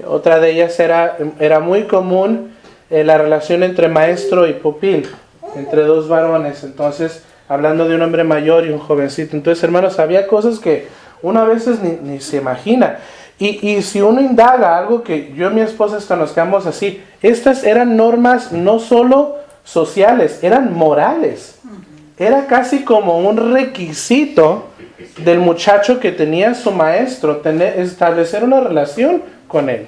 Otra de ellas era muy común la relación entre maestro y pupil, entre dos varones. Entonces, hablando de un hombre mayor y un jovencito. Entonces, hermanos, había cosas que uno a veces ni se imagina. Y si uno indaga algo que yo y mi esposa hasta nos quedamos así, estas eran normas no solo sociales, eran morales. Era casi como un requisito del muchacho que tenía su maestro, establecer una relación con él.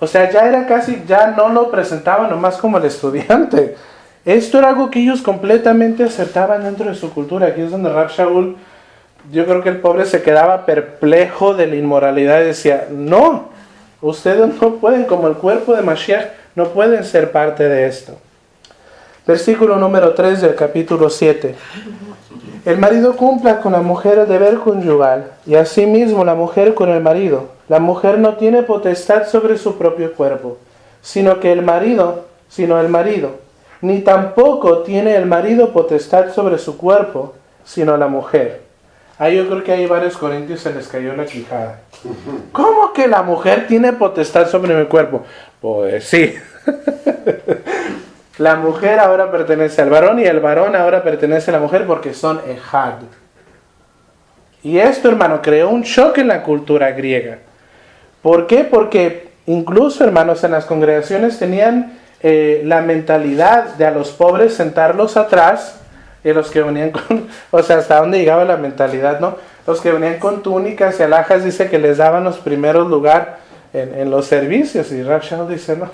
O sea, ya no lo presentaban nomás como el estudiante. Esto era algo que ellos completamente aceptaban dentro de su cultura. Aquí es donde Rav Shaul, yo creo que el pobre se quedaba perplejo de la inmoralidad y decía, no, ustedes no pueden, como el cuerpo de Mashiach, no pueden ser parte de esto. Versículo número 3 del capítulo 7. El marido cumpla con la mujer el deber conyugal, y asimismo la mujer con el marido. La mujer no tiene potestad sobre su propio cuerpo, sino el marido, ni tampoco tiene el marido potestad sobre su cuerpo, sino la mujer. Ahí yo creo que hay varios corintios se les cayó la quijada. ¿Cómo que la mujer tiene potestad sobre mi cuerpo? Pues sí. La mujer ahora pertenece al varón y el varón ahora pertenece a la mujer porque son ejad. Y esto, hermano, creó un choque en la cultura griega. ¿Por qué? Porque incluso, hermanos, en las congregaciones tenían la mentalidad de a los pobres sentarlos atrás, y los que venían con, o sea, hasta dónde llegaba la mentalidad, ¿no? Los que venían con túnicas y alhajas, dice que les daban los primeros lugar en los servicios. Y Rav Shaul dice, no,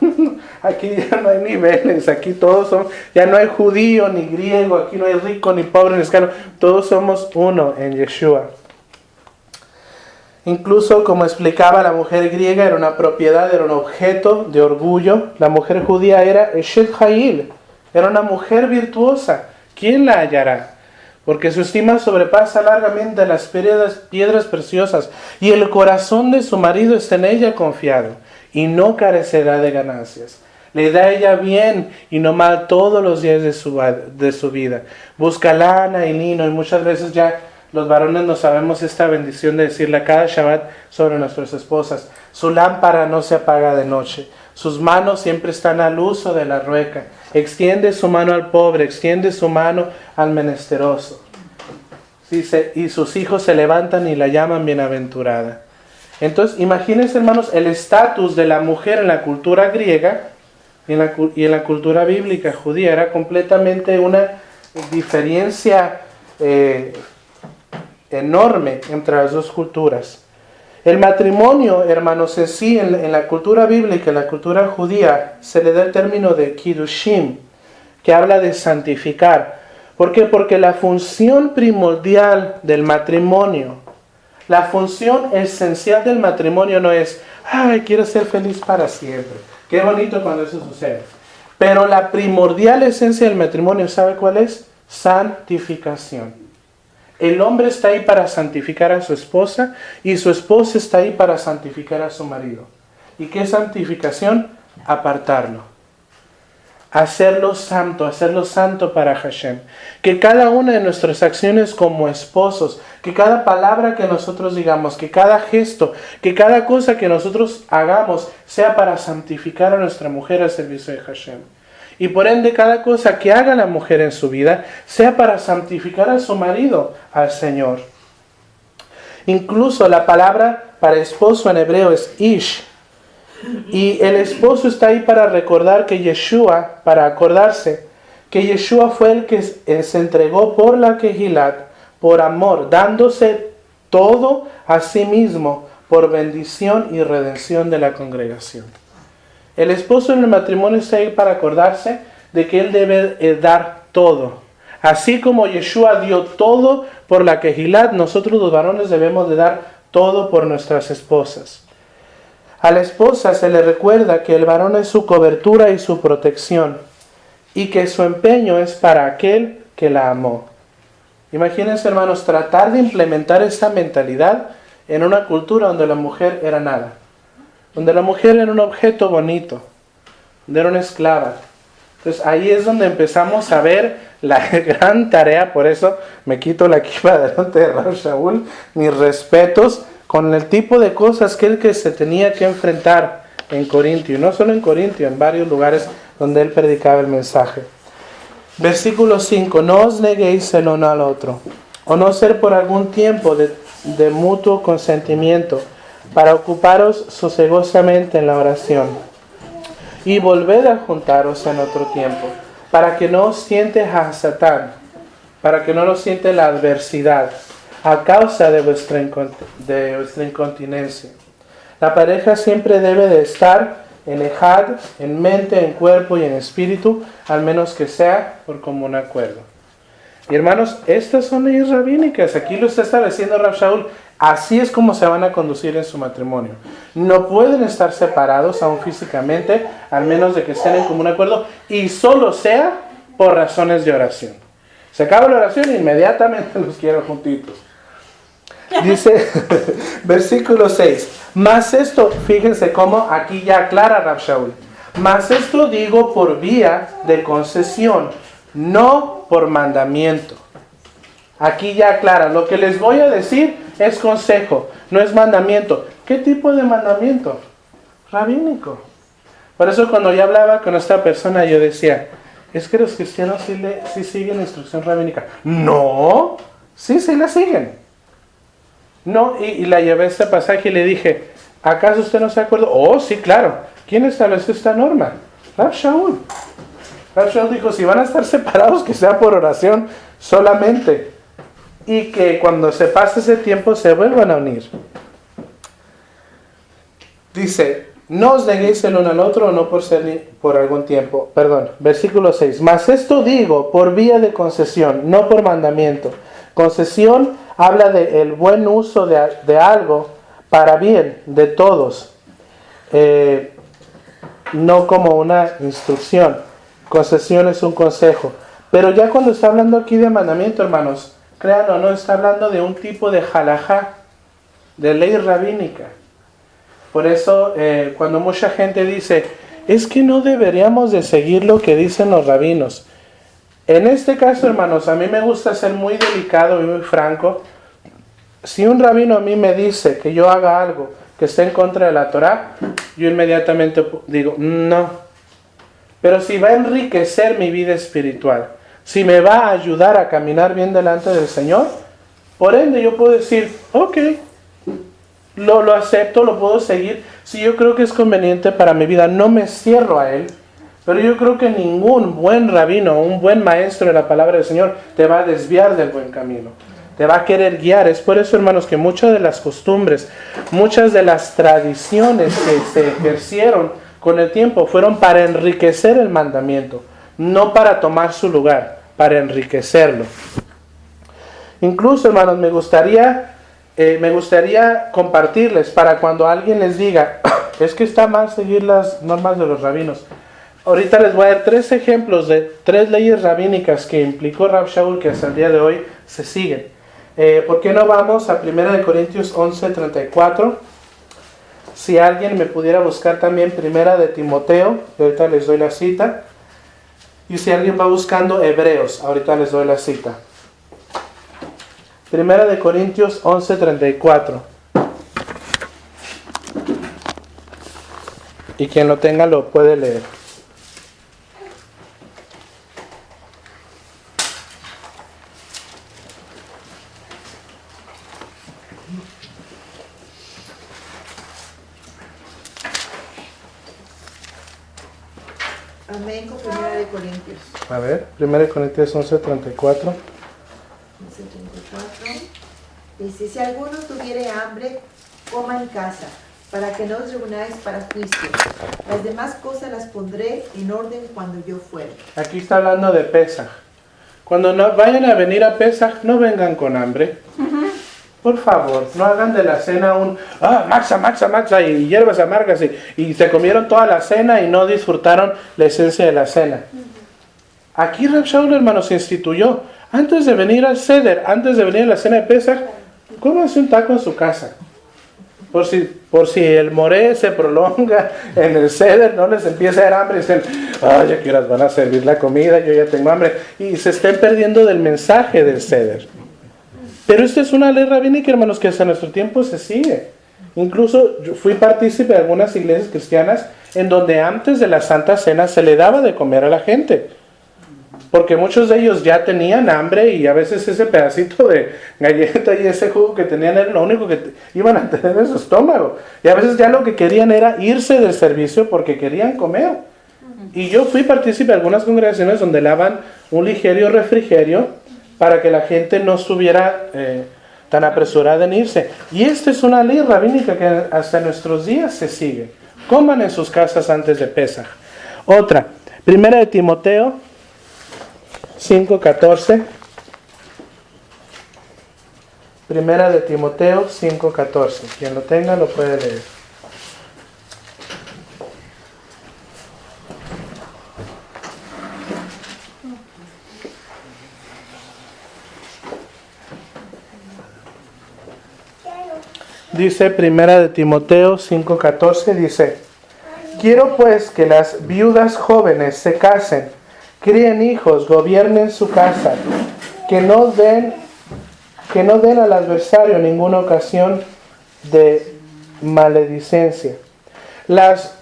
aquí ya no hay niveles, aquí todos somos, ya no hay judío ni griego, aquí no hay rico ni pobre ni esclavo, todos somos uno en Yeshua. Incluso, como explicaba, la mujer griega era una propiedad, era un objeto de orgullo. La mujer judía era Eshet Hayil, era una mujer virtuosa. ¿Quién la hallará? porque su estima sobrepasa largamente las piedras preciosas, y el corazón de su marido está en ella confiado, y no carecerá de ganancias. Le da ella bien y no mal todos los días de su vida. Busca lana y lino, y muchas veces ya los varones no sabemos esta bendición de decirle a cada Shabbat sobre nuestras esposas. Su lámpara no se apaga de noche. Sus manos siempre están al uso de la rueca. Extiende su mano al pobre, extiende su mano al menesteroso. Dice, y sus hijos se levantan y la llaman bienaventurada. Entonces, imagínense, hermanos, el estatus de la mujer en la cultura griega y en la cultura bíblica judía. Era completamente una diferencia enorme entre las dos culturas. El matrimonio, hermanos, en sí, en la cultura bíblica, en la cultura judía, se le da el término de kiddushim, que habla de santificar. ¿Por qué? Porque la función primordial del matrimonio, la función esencial del matrimonio no es, ay, quiero ser feliz para siempre. Qué bonito cuando eso sucede. Pero la primordial esencia del matrimonio, ¿sabe cuál es? Santificación. El hombre está ahí para santificar a su esposa y su esposa está ahí para santificar a su marido. ¿Y qué es santificación? Apartarlo. Hacerlo santo para Hashem. Que cada una de nuestras acciones como esposos, que cada palabra que nosotros digamos, que cada gesto, que cada cosa que nosotros hagamos sea para santificar a nuestra mujer al servicio de Hashem. Y por ende cada cosa que haga la mujer en su vida sea para santificar a su marido al Señor. Incluso la palabra para esposo en hebreo es ish. Y el esposo está ahí para recordar que Yeshua, para acordarse que Yeshua fue el que se entregó por la Kehilat, por amor, dándose todo a sí mismo por bendición y redención de la congregación. El esposo en el matrimonio está ahí para acordarse de que él debe dar todo. Así como Yeshua dio todo por la Kehilat, nosotros los varones debemos de dar todo por nuestras esposas. A la esposa se le recuerda que el varón es su cobertura y su protección, y que su empeño es para aquel que la amó. Imagínense, hermanos, tratar de implementar esta mentalidad en una cultura donde la mujer era nada, donde la mujer era un objeto bonito, donde era una esclava. Entonces ahí es donde empezamos a ver la gran tarea. Por eso me quito la kippah delante de Rav Shaul, mis respetos con el tipo de cosas que se tenía que enfrentar en Corintio, y no solo en Corintio, en varios lugares donde él predicaba el mensaje. Versículo 5, no os neguéis el uno al otro, o no ser por algún tiempo de mutuo consentimiento, para ocuparos sosegosamente en la oración, y volved a juntaros en otro tiempo, para que no os siente a Satán, para que no nos siente la adversidad, a causa de vuestra incontinencia. La pareja siempre debe de estar en ejad, en mente, en cuerpo y en espíritu, al menos que sea por común acuerdo. Y hermanos, estas son leyes rabínicas. Aquí lo está estableciendo Rav Shaul. Así es como se van a conducir en su matrimonio. No pueden estar separados aún físicamente, al menos de que estén en común acuerdo, y solo sea por razones de oración. Se acaba la oración e inmediatamente los quiero juntitos. Dice, versículo 6, mas esto, fíjense cómo aquí ya aclara Rav Shaul, mas esto digo por vía de concesión, no por mandamiento. Aquí ya aclara, lo que les voy a decir es consejo, no es mandamiento. ¿Qué tipo de mandamiento? Rabínico. Por eso cuando yo hablaba con esta persona yo decía, es que los cristianos sí siguen la instrucción rabínica. No, sí la siguen. No, y la llevé a este pasaje y le dije, ¿acaso usted no se acuerda? Oh, sí, claro. ¿Quién estableció esta norma? Rav Shaul. Rav Shaul dijo, si van a estar separados, que sea por oración solamente. Y que cuando se pase ese tiempo se vuelvan a unir. Dice, no os neguéis el uno al otro, no por algún tiempo. Perdón, versículo 6. Mas esto digo por vía de concesión, no por mandamiento. Concesión habla de el buen uso de algo para bien de todos, no como una instrucción. Concesión es un consejo. Pero ya cuando está hablando aquí de mandamiento, hermanos, créanlo, no está hablando de un tipo de halajá, de ley rabínica. Por eso, cuando mucha gente dice, es que no deberíamos de seguir lo que dicen los rabinos. En este caso, hermanos, a mí me gusta ser muy delicado y muy franco. Si un rabino a mí me dice que yo haga algo que esté en contra de la Torá, yo inmediatamente digo, no. Pero si va a enriquecer mi vida espiritual, si me va a ayudar a caminar bien delante del Señor, por ende yo puedo decir, ok, lo acepto, lo puedo seguir. Si yo creo que es conveniente para mi vida, no me cierro a Él. Pero yo creo que ningún buen rabino, un buen maestro de la palabra del Señor te va a desviar del buen camino. Te va a querer guiar. Es por eso, hermanos, que muchas de las costumbres, muchas de las tradiciones que se ejercieron con el tiempo fueron para enriquecer el mandamiento, no para tomar su lugar, para enriquecerlo. Incluso, hermanos, me gustaría compartirles para cuando alguien les diga, es que está mal seguir las normas de los rabinos. Ahorita les voy a dar 3 ejemplos de 3 leyes rabínicas que implicó Rav Shaul que hasta el día de hoy se siguen. ¿Por qué no vamos a 1 Corintios 11:34? Si alguien me pudiera buscar también 1 Timoteo, ahorita les doy la cita. Y si alguien va buscando Hebreos, ahorita les doy la cita. 1 Corintios 11:34. Y quien lo tenga lo puede leer. Amén con 1 Corintios. A ver, 1 Corintios 11:34. 11:34. Dice, si alguno tuviere hambre, coma en casa, para que no os reunáis para juicio. Las demás cosas las pondré en orden cuando yo fuere. Aquí está hablando de Pesaj. Cuando no vayan a venir a Pesaj, no vengan con hambre. Por favor, no hagan de la cena un maxa y hierbas amargas y se comieron toda la cena y no disfrutaron la esencia de la cena. Aquí Rav Shaul, hermanos, instituyó, antes de venir al Seder, antes de venir a la cena de Pesaj, cómanse un taco en su casa. Por si el moré se prolonga en el Seder, no les empieza a dar hambre y dicen, ya que horas van a servir la comida, yo ya tengo hambre, y se estén perdiendo del mensaje del Seder. Pero esta es una ley rabínica, hermanos, que hasta nuestro tiempo se sigue. Incluso yo fui partícipe de algunas iglesias cristianas en donde antes de la Santa Cena se le daba de comer a la gente. Porque muchos de ellos ya tenían hambre y a veces ese pedacito de galleta y ese jugo que tenían era lo único que iban a tener en su estómago. Y a veces ya lo que querían era irse del servicio porque querían comer. Y yo fui partícipe de algunas congregaciones donde daban un ligero refrigerio para que la gente no estuviera tan apresurada en irse. Y esta es una ley rabínica que hasta nuestros días se sigue. Coman en sus casas antes de Pesaj. Otra, 1 Timoteo 5:14. 1 Timoteo 5:14. Quien lo tenga lo puede leer. Dice 1 Timoteo 5:14, dice, quiero pues que las viudas jóvenes se casen, críen hijos, gobiernen su casa, que no den al adversario ninguna ocasión de maledicencia. Las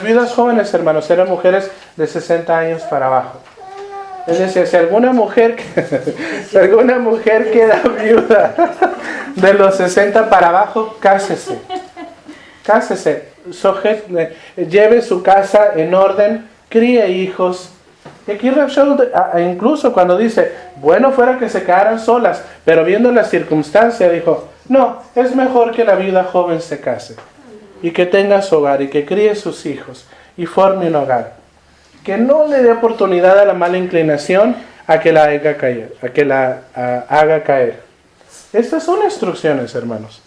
viudas jóvenes, hermanos, eran mujeres de 60 años para abajo. Es decir, si alguna mujer queda viuda de los 60 para abajo, cásese, lleve su casa en orden, críe hijos. Y aquí Rav Shaul, incluso cuando dice, bueno fuera que se quedaran solas, pero viendo la circunstancia, dijo, no, es mejor que la viuda joven se case y que tenga su hogar y que críe sus hijos y forme un hogar. Que no le dé oportunidad a la mala inclinación a que la haga caer. Estas son instrucciones, hermanos.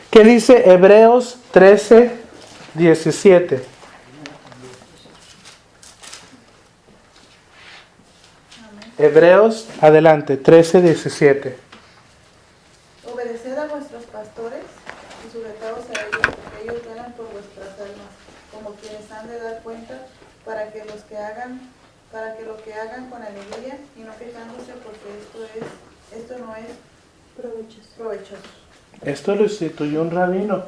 ¿Qué dice Hebreos 13:17? Hebreos, adelante, 13:17. Obedeced a vuestros pastores y sujetaos a ellos, porque ellos velan por vuestras almas, como quienes han de dar cuenta, para que lo que hagan con alegría y no quejándose, porque esto no es provechoso. Esto lo instituyó un rabino.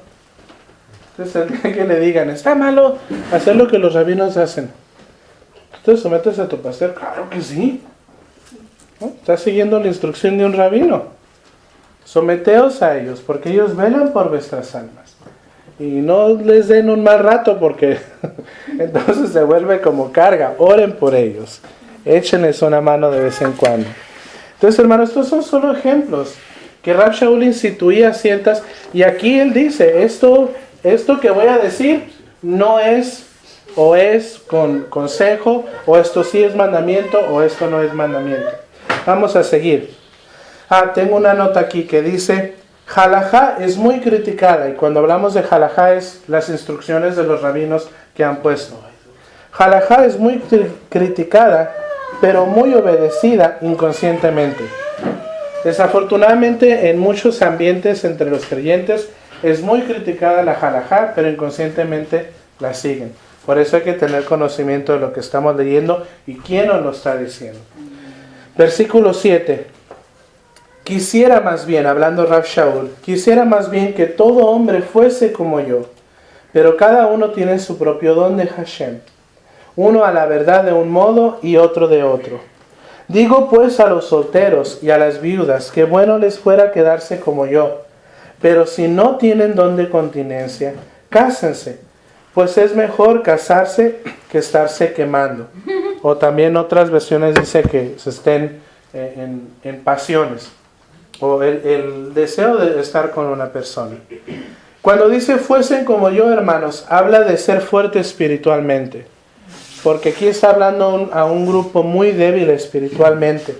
Entonces, el día que le digan, está malo hacer lo que los rabinos hacen, ¿tú te sometes a tu pastor? Claro que sí. ¿No? Estás siguiendo la instrucción de un rabino. Someteos a ellos, porque ellos velan por vuestras almas. Y no les den un mal rato, porque entonces se vuelve como carga. Oren por ellos. Échenles una mano de vez en cuando. Entonces, hermanos, estos son solo ejemplos que Rab Shaul instituía ciertas. Y aquí él dice, esto que voy a decir no es o es con consejo, o esto sí es mandamiento, o esto no es mandamiento. Vamos a seguir. Tengo una nota aquí que dice, halajá es muy criticada, y cuando hablamos de halajá es las instrucciones de los rabinos que han puesto. Halajá es muy criticada, pero muy obedecida inconscientemente. Desafortunadamente, en muchos ambientes entre los creyentes es muy criticada la halajá, pero inconscientemente la siguen. Por eso hay que tener conocimiento de lo que estamos leyendo y quién nos lo está diciendo. Versículo 7. Quisiera más bien, hablando Rab Shaul, quisiera más bien que todo hombre fuese como yo, pero cada uno tiene su propio don de Hashem, uno a la verdad de un modo y otro de otro. Digo pues a los solteros y a las viudas que bueno les fuera quedarse como yo, pero si no tienen don de continencia, cásense, pues es mejor casarse que estarse quemando. O también otras versiones dice que se estén en pasiones, o el deseo de estar con una persona. Cuando dice fuesen como yo, hermanos, habla de ser fuerte espiritualmente, porque aquí está hablando a un grupo muy débil espiritualmente.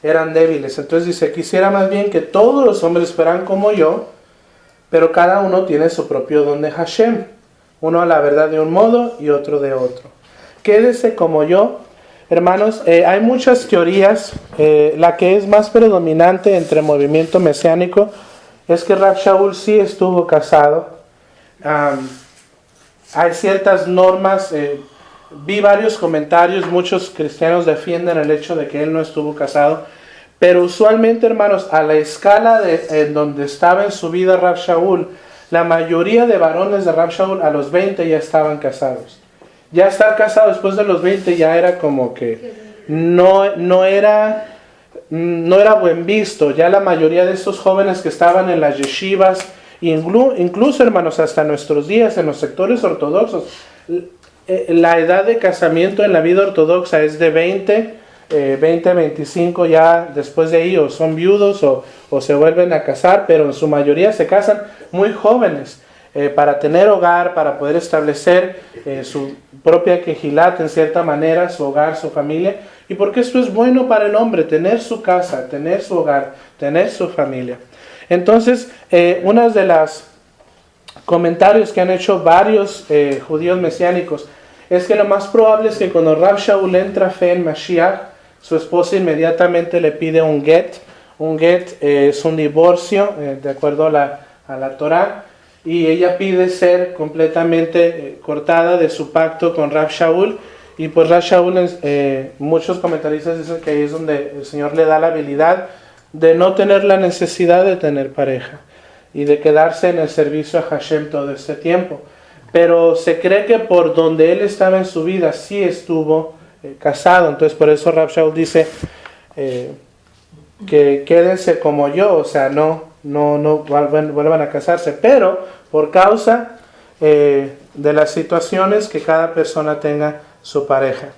Eran débiles. Entonces dice, quisiera más bien que todos los hombres fueran como yo, pero cada uno tiene su propio don de Hashem, uno a la verdad de un modo y otro de otro. Quédese como yo. Hermanos, hay muchas teorías. La que es más predominante entre el movimiento mesiánico es que Rab Shaul sí estuvo casado. Hay ciertas normas. Vi varios comentarios. Muchos cristianos defienden el hecho de que él no estuvo casado. Pero usualmente, hermanos, a la escala en donde estaba en su vida Rab Shaul, la mayoría de varones de Rab Shaul a los 20 ya estaban casados. Ya estar casado después de los 20 ya era como que no era buen visto. Ya la mayoría de estos jóvenes que estaban en las yeshivas, incluso, hermanos, hasta nuestros días en los sectores ortodoxos, la edad de casamiento en la vida ortodoxa es de 20, 25, ya después de ahí o son viudos o se vuelven a casar, pero en su mayoría se casan muy jóvenes. Para tener hogar, para poder establecer su propia quejilat en cierta manera, su hogar, su familia, y porque esto es bueno para el hombre, tener su casa, tener su hogar, tener su familia. Entonces, uno de los comentarios que han hecho varios judíos mesiánicos es que lo más probable es que cuando Rab Shaul entra fe en Mashiach, su esposa inmediatamente le pide un get. Un get es un divorcio, de acuerdo a la Torah, y ella pide ser completamente cortada de su pacto con Rab Shaul. Y pues Rab Shaul, muchos comentaristas dicen que ahí es donde el Señor le da la habilidad de no tener la necesidad de tener pareja y de quedarse en el servicio a Hashem todo este tiempo. Pero se cree que por donde él estaba en su vida sí estuvo casado. Entonces por eso Rab Shaul dice que quédense como yo, o sea, no vuelvan a casarse, pero por causa de las situaciones que cada persona tenga su pareja.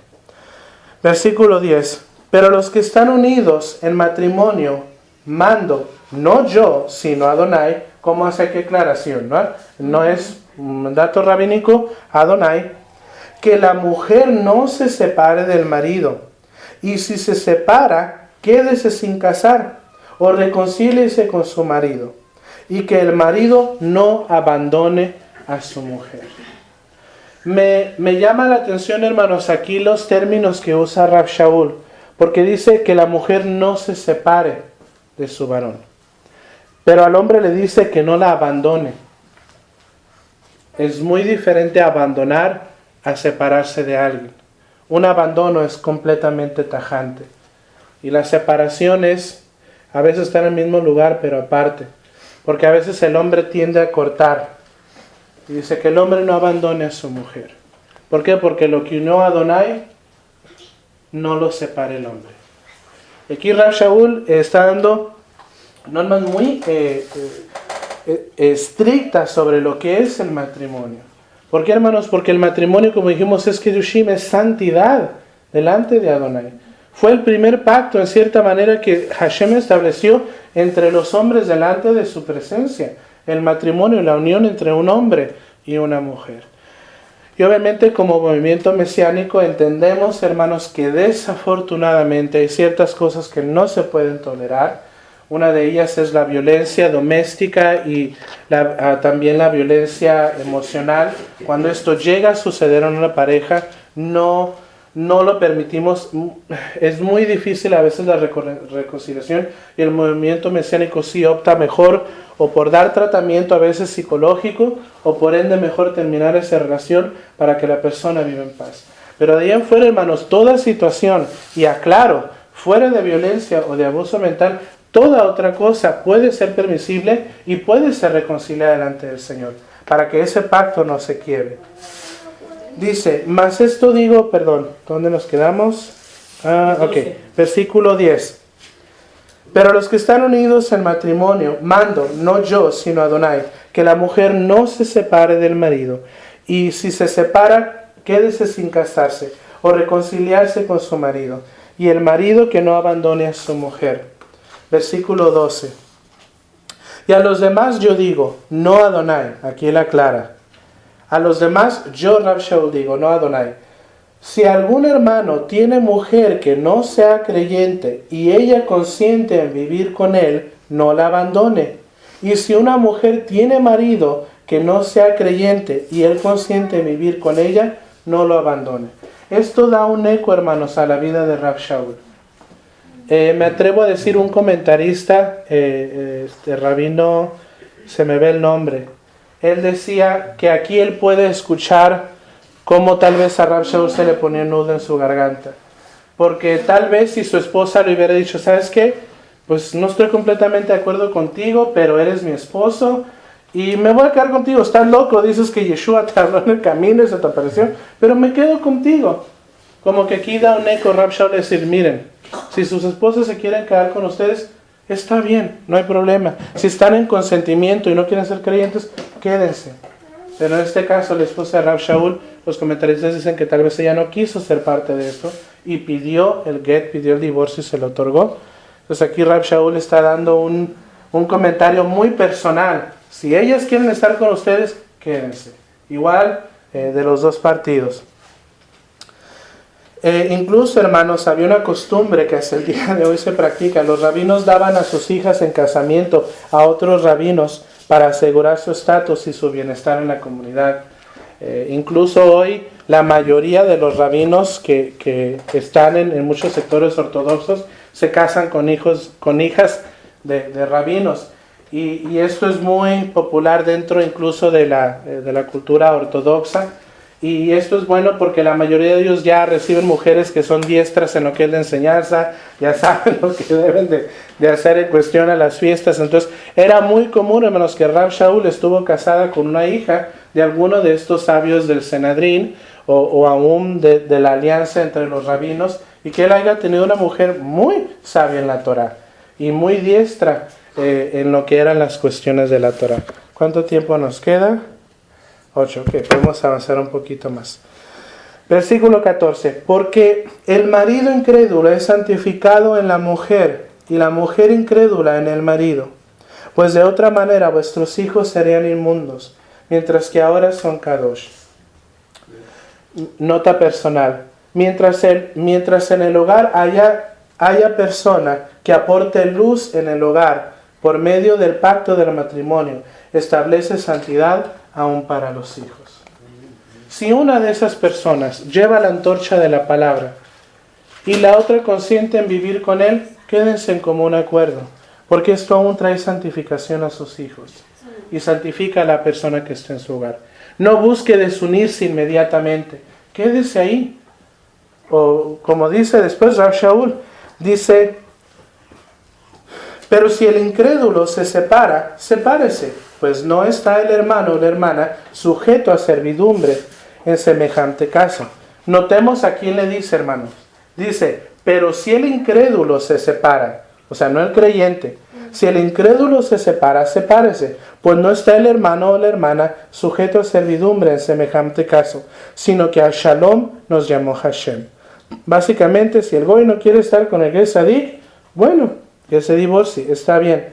Versículo 10. Pero los que están unidos en matrimonio, mando, no yo, sino Adonai. ¿Cómo hace qué aclaración? No es un mandato rabínico, Adonai, que la mujer no se separe del marido, y si se separa, quédese sin casar, o reconcíliese con su marido, y que el marido no abandone a su mujer. Me llama la atención, hermanos, aquí los términos que usa Rab Shaul, porque dice que la mujer no se separe de su varón. Pero al hombre le dice que no la abandone. Es muy diferente abandonar a separarse de alguien. Un abandono es completamente tajante. Y la separación es, a veces está en el mismo lugar, pero aparte. Porque a veces el hombre tiende a cortar. Y dice que el hombre no abandone a su mujer. ¿Por qué? Porque lo que unió a Adonai, no lo separe el hombre. Aquí Rav Shaul está dando normas muy estrictas sobre lo que es el matrimonio. ¿Por qué, hermanos? Porque el matrimonio, como dijimos, es Kedushim, es santidad delante de Adonai. Fue el primer pacto, en cierta manera, que Hashem estableció entre los hombres delante de su presencia. El matrimonio, la unión entre un hombre y una mujer. Y obviamente, como movimiento mesiánico, entendemos, hermanos, que desafortunadamente hay ciertas cosas que no se pueden tolerar. Una de ellas es la violencia doméstica y también la violencia emocional. Cuando esto llega a suceder en una pareja, no lo permitimos. Es muy difícil a veces la reconciliación, y el movimiento mesiánico sí opta mejor o por dar tratamiento a veces psicológico, o por ende mejor terminar esa relación para que la persona viva en paz. Pero de ahí en fuera, hermanos, toda situación, y aclaro, fuera de violencia o de abuso mental, toda otra cosa puede ser permisible y puede ser reconciliada delante del Señor, para que ese pacto no se quiebre. Dice, mas esto digo, perdón, ¿dónde nos quedamos? Versículo 10. Pero a los que están unidos en matrimonio, mando, no yo, sino Adonai, que la mujer no se separe del marido, y si se separa, quédese sin casarse, o reconciliarse con su marido, y el marido que no abandone a su mujer. Versículo 12. Y a los demás yo digo, no Adonai, aquí él aclara. A los demás yo, Rav Shaul, digo, no Adonai. Si algún hermano tiene mujer que no sea creyente y ella consiente en vivir con él, no la abandone. Y si una mujer tiene marido que no sea creyente y él consiente en vivir con ella, no lo abandone. Esto da un eco, hermanos, a la vida de Rav Shaul. Me atrevo a decir un comentarista, rabino, se me ve el nombre. Él decía que aquí él puede escuchar cómo tal vez a Rav Shaul se le ponía un nudo en su garganta. Porque tal vez si su esposa le hubiera dicho, ¿sabes qué? Pues no estoy completamente de acuerdo contigo, pero eres mi esposo y me voy a quedar contigo. Estás loco, dices que Yeshua te habló en el camino y se te apareció, pero me quedo contigo. Como que aquí da un eco Rav Shaul decir, miren, si sus esposas se quieren quedar con ustedes, está bien, no hay problema. Si están en consentimiento y no quieren ser creyentes, quédense. Pero en este caso, la esposa de Rav Shaul, los comentaristas dicen que tal vez ella no quiso ser parte de esto y pidió el get, pidió el divorcio y se lo otorgó. Entonces aquí Rav Shaul está dando un comentario muy personal. Si ellas quieren estar con ustedes, quédense. Igual de los dos partidos. Incluso, hermanos, había una costumbre que hasta el día de hoy se practica. Los rabinos daban a sus hijas en casamiento a otros rabinos para asegurar su estatus y su bienestar en la comunidad. Incluso hoy la mayoría de los rabinos que están en muchos sectores ortodoxos se casan con hijas de rabinos. Y esto es muy popular dentro incluso de la cultura ortodoxa. Y esto es bueno porque la mayoría de ellos ya reciben mujeres que son diestras en lo que es la enseñanza, ya saben lo que deben de hacer en cuestión a las fiestas. Entonces era muy común, hermanos, que Rav Shaul estuvo casada con una hija de alguno de estos sabios del Senadrín o aún de la alianza entre los rabinos, y que él haya tenido una mujer muy sabia en la Torah y muy diestra en lo que eran las cuestiones de la Torah. ¿Cuánto tiempo nos queda? 8, ok, podemos avanzar un poquito más. Versículo 14. Porque el marido incrédulo es santificado en la mujer, y la mujer incrédula en el marido. Pues de otra manera vuestros hijos serían inmundos, mientras que ahora son kadosh. Nota personal. Mientras en el hogar haya persona que aporte luz en el hogar por medio del pacto del matrimonio, establece santidad aún para los hijos. Si una de esas personas lleva la antorcha de la palabra y la otra consiente en vivir con él, quédense en común acuerdo, porque esto aún trae santificación a sus hijos y santifica a la persona que está en su hogar. No busque desunirse inmediatamente, quédese ahí. O como dice después Rav Shaul, dice, pero si el incrédulo se separa, sepárese, pues no está el hermano o la hermana sujeto a servidumbre en semejante caso. Notemos a quién le dice, hermanos. Dice, pero si el incrédulo se separa, o sea, no el creyente, si el incrédulo se separa, sepárese, pues no está el hermano o la hermana sujeto a servidumbre en semejante caso, sino que al Shalom nos llamó Hashem. Básicamente, si el goy no quiere estar con el Gesadik, bueno, que se divorcie, está bien.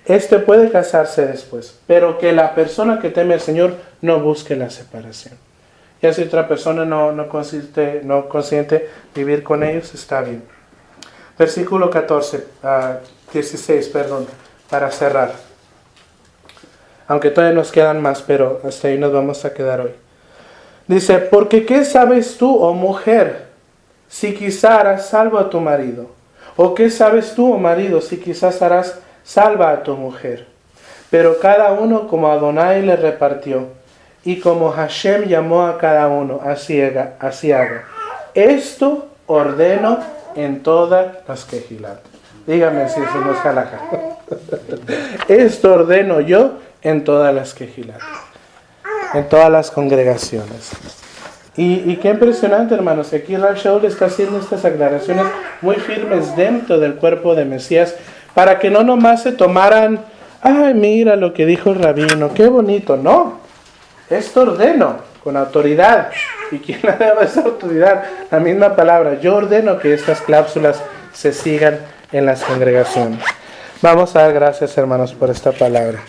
Este puede casarse después, pero que la persona que teme al Señor no busque la separación. Y si otra persona no consiente vivir con ellos, está bien. Versículo 16, para cerrar. Aunque todavía nos quedan más, pero hasta ahí nos vamos a quedar hoy. Dice, porque ¿qué sabes tú, oh mujer, si quizá harás salvo a tu marido? ¿O qué sabes tú, oh marido, si quizás harás salva a tu mujer? Pero cada uno como Adonai le repartió, y como Hashem llamó a cada uno, así haga. Esto ordeno en todas las Kehilat. Dígame si eso no es halajá. Esto ordeno yo en todas las Kehilat, en todas las congregaciones. Y qué impresionante, hermanos, que aquí Rav Shaul está haciendo estas aclaraciones muy firmes dentro del cuerpo de Mesías, para que no nomás se tomaran, ay, mira lo que dijo el rabino, qué bonito. No, esto ordeno con autoridad. ¿Y quién le daba esa autoridad? La misma palabra. Yo ordeno que estas cláusulas se sigan en las congregaciones. Vamos a dar gracias, hermanos, por esta palabra.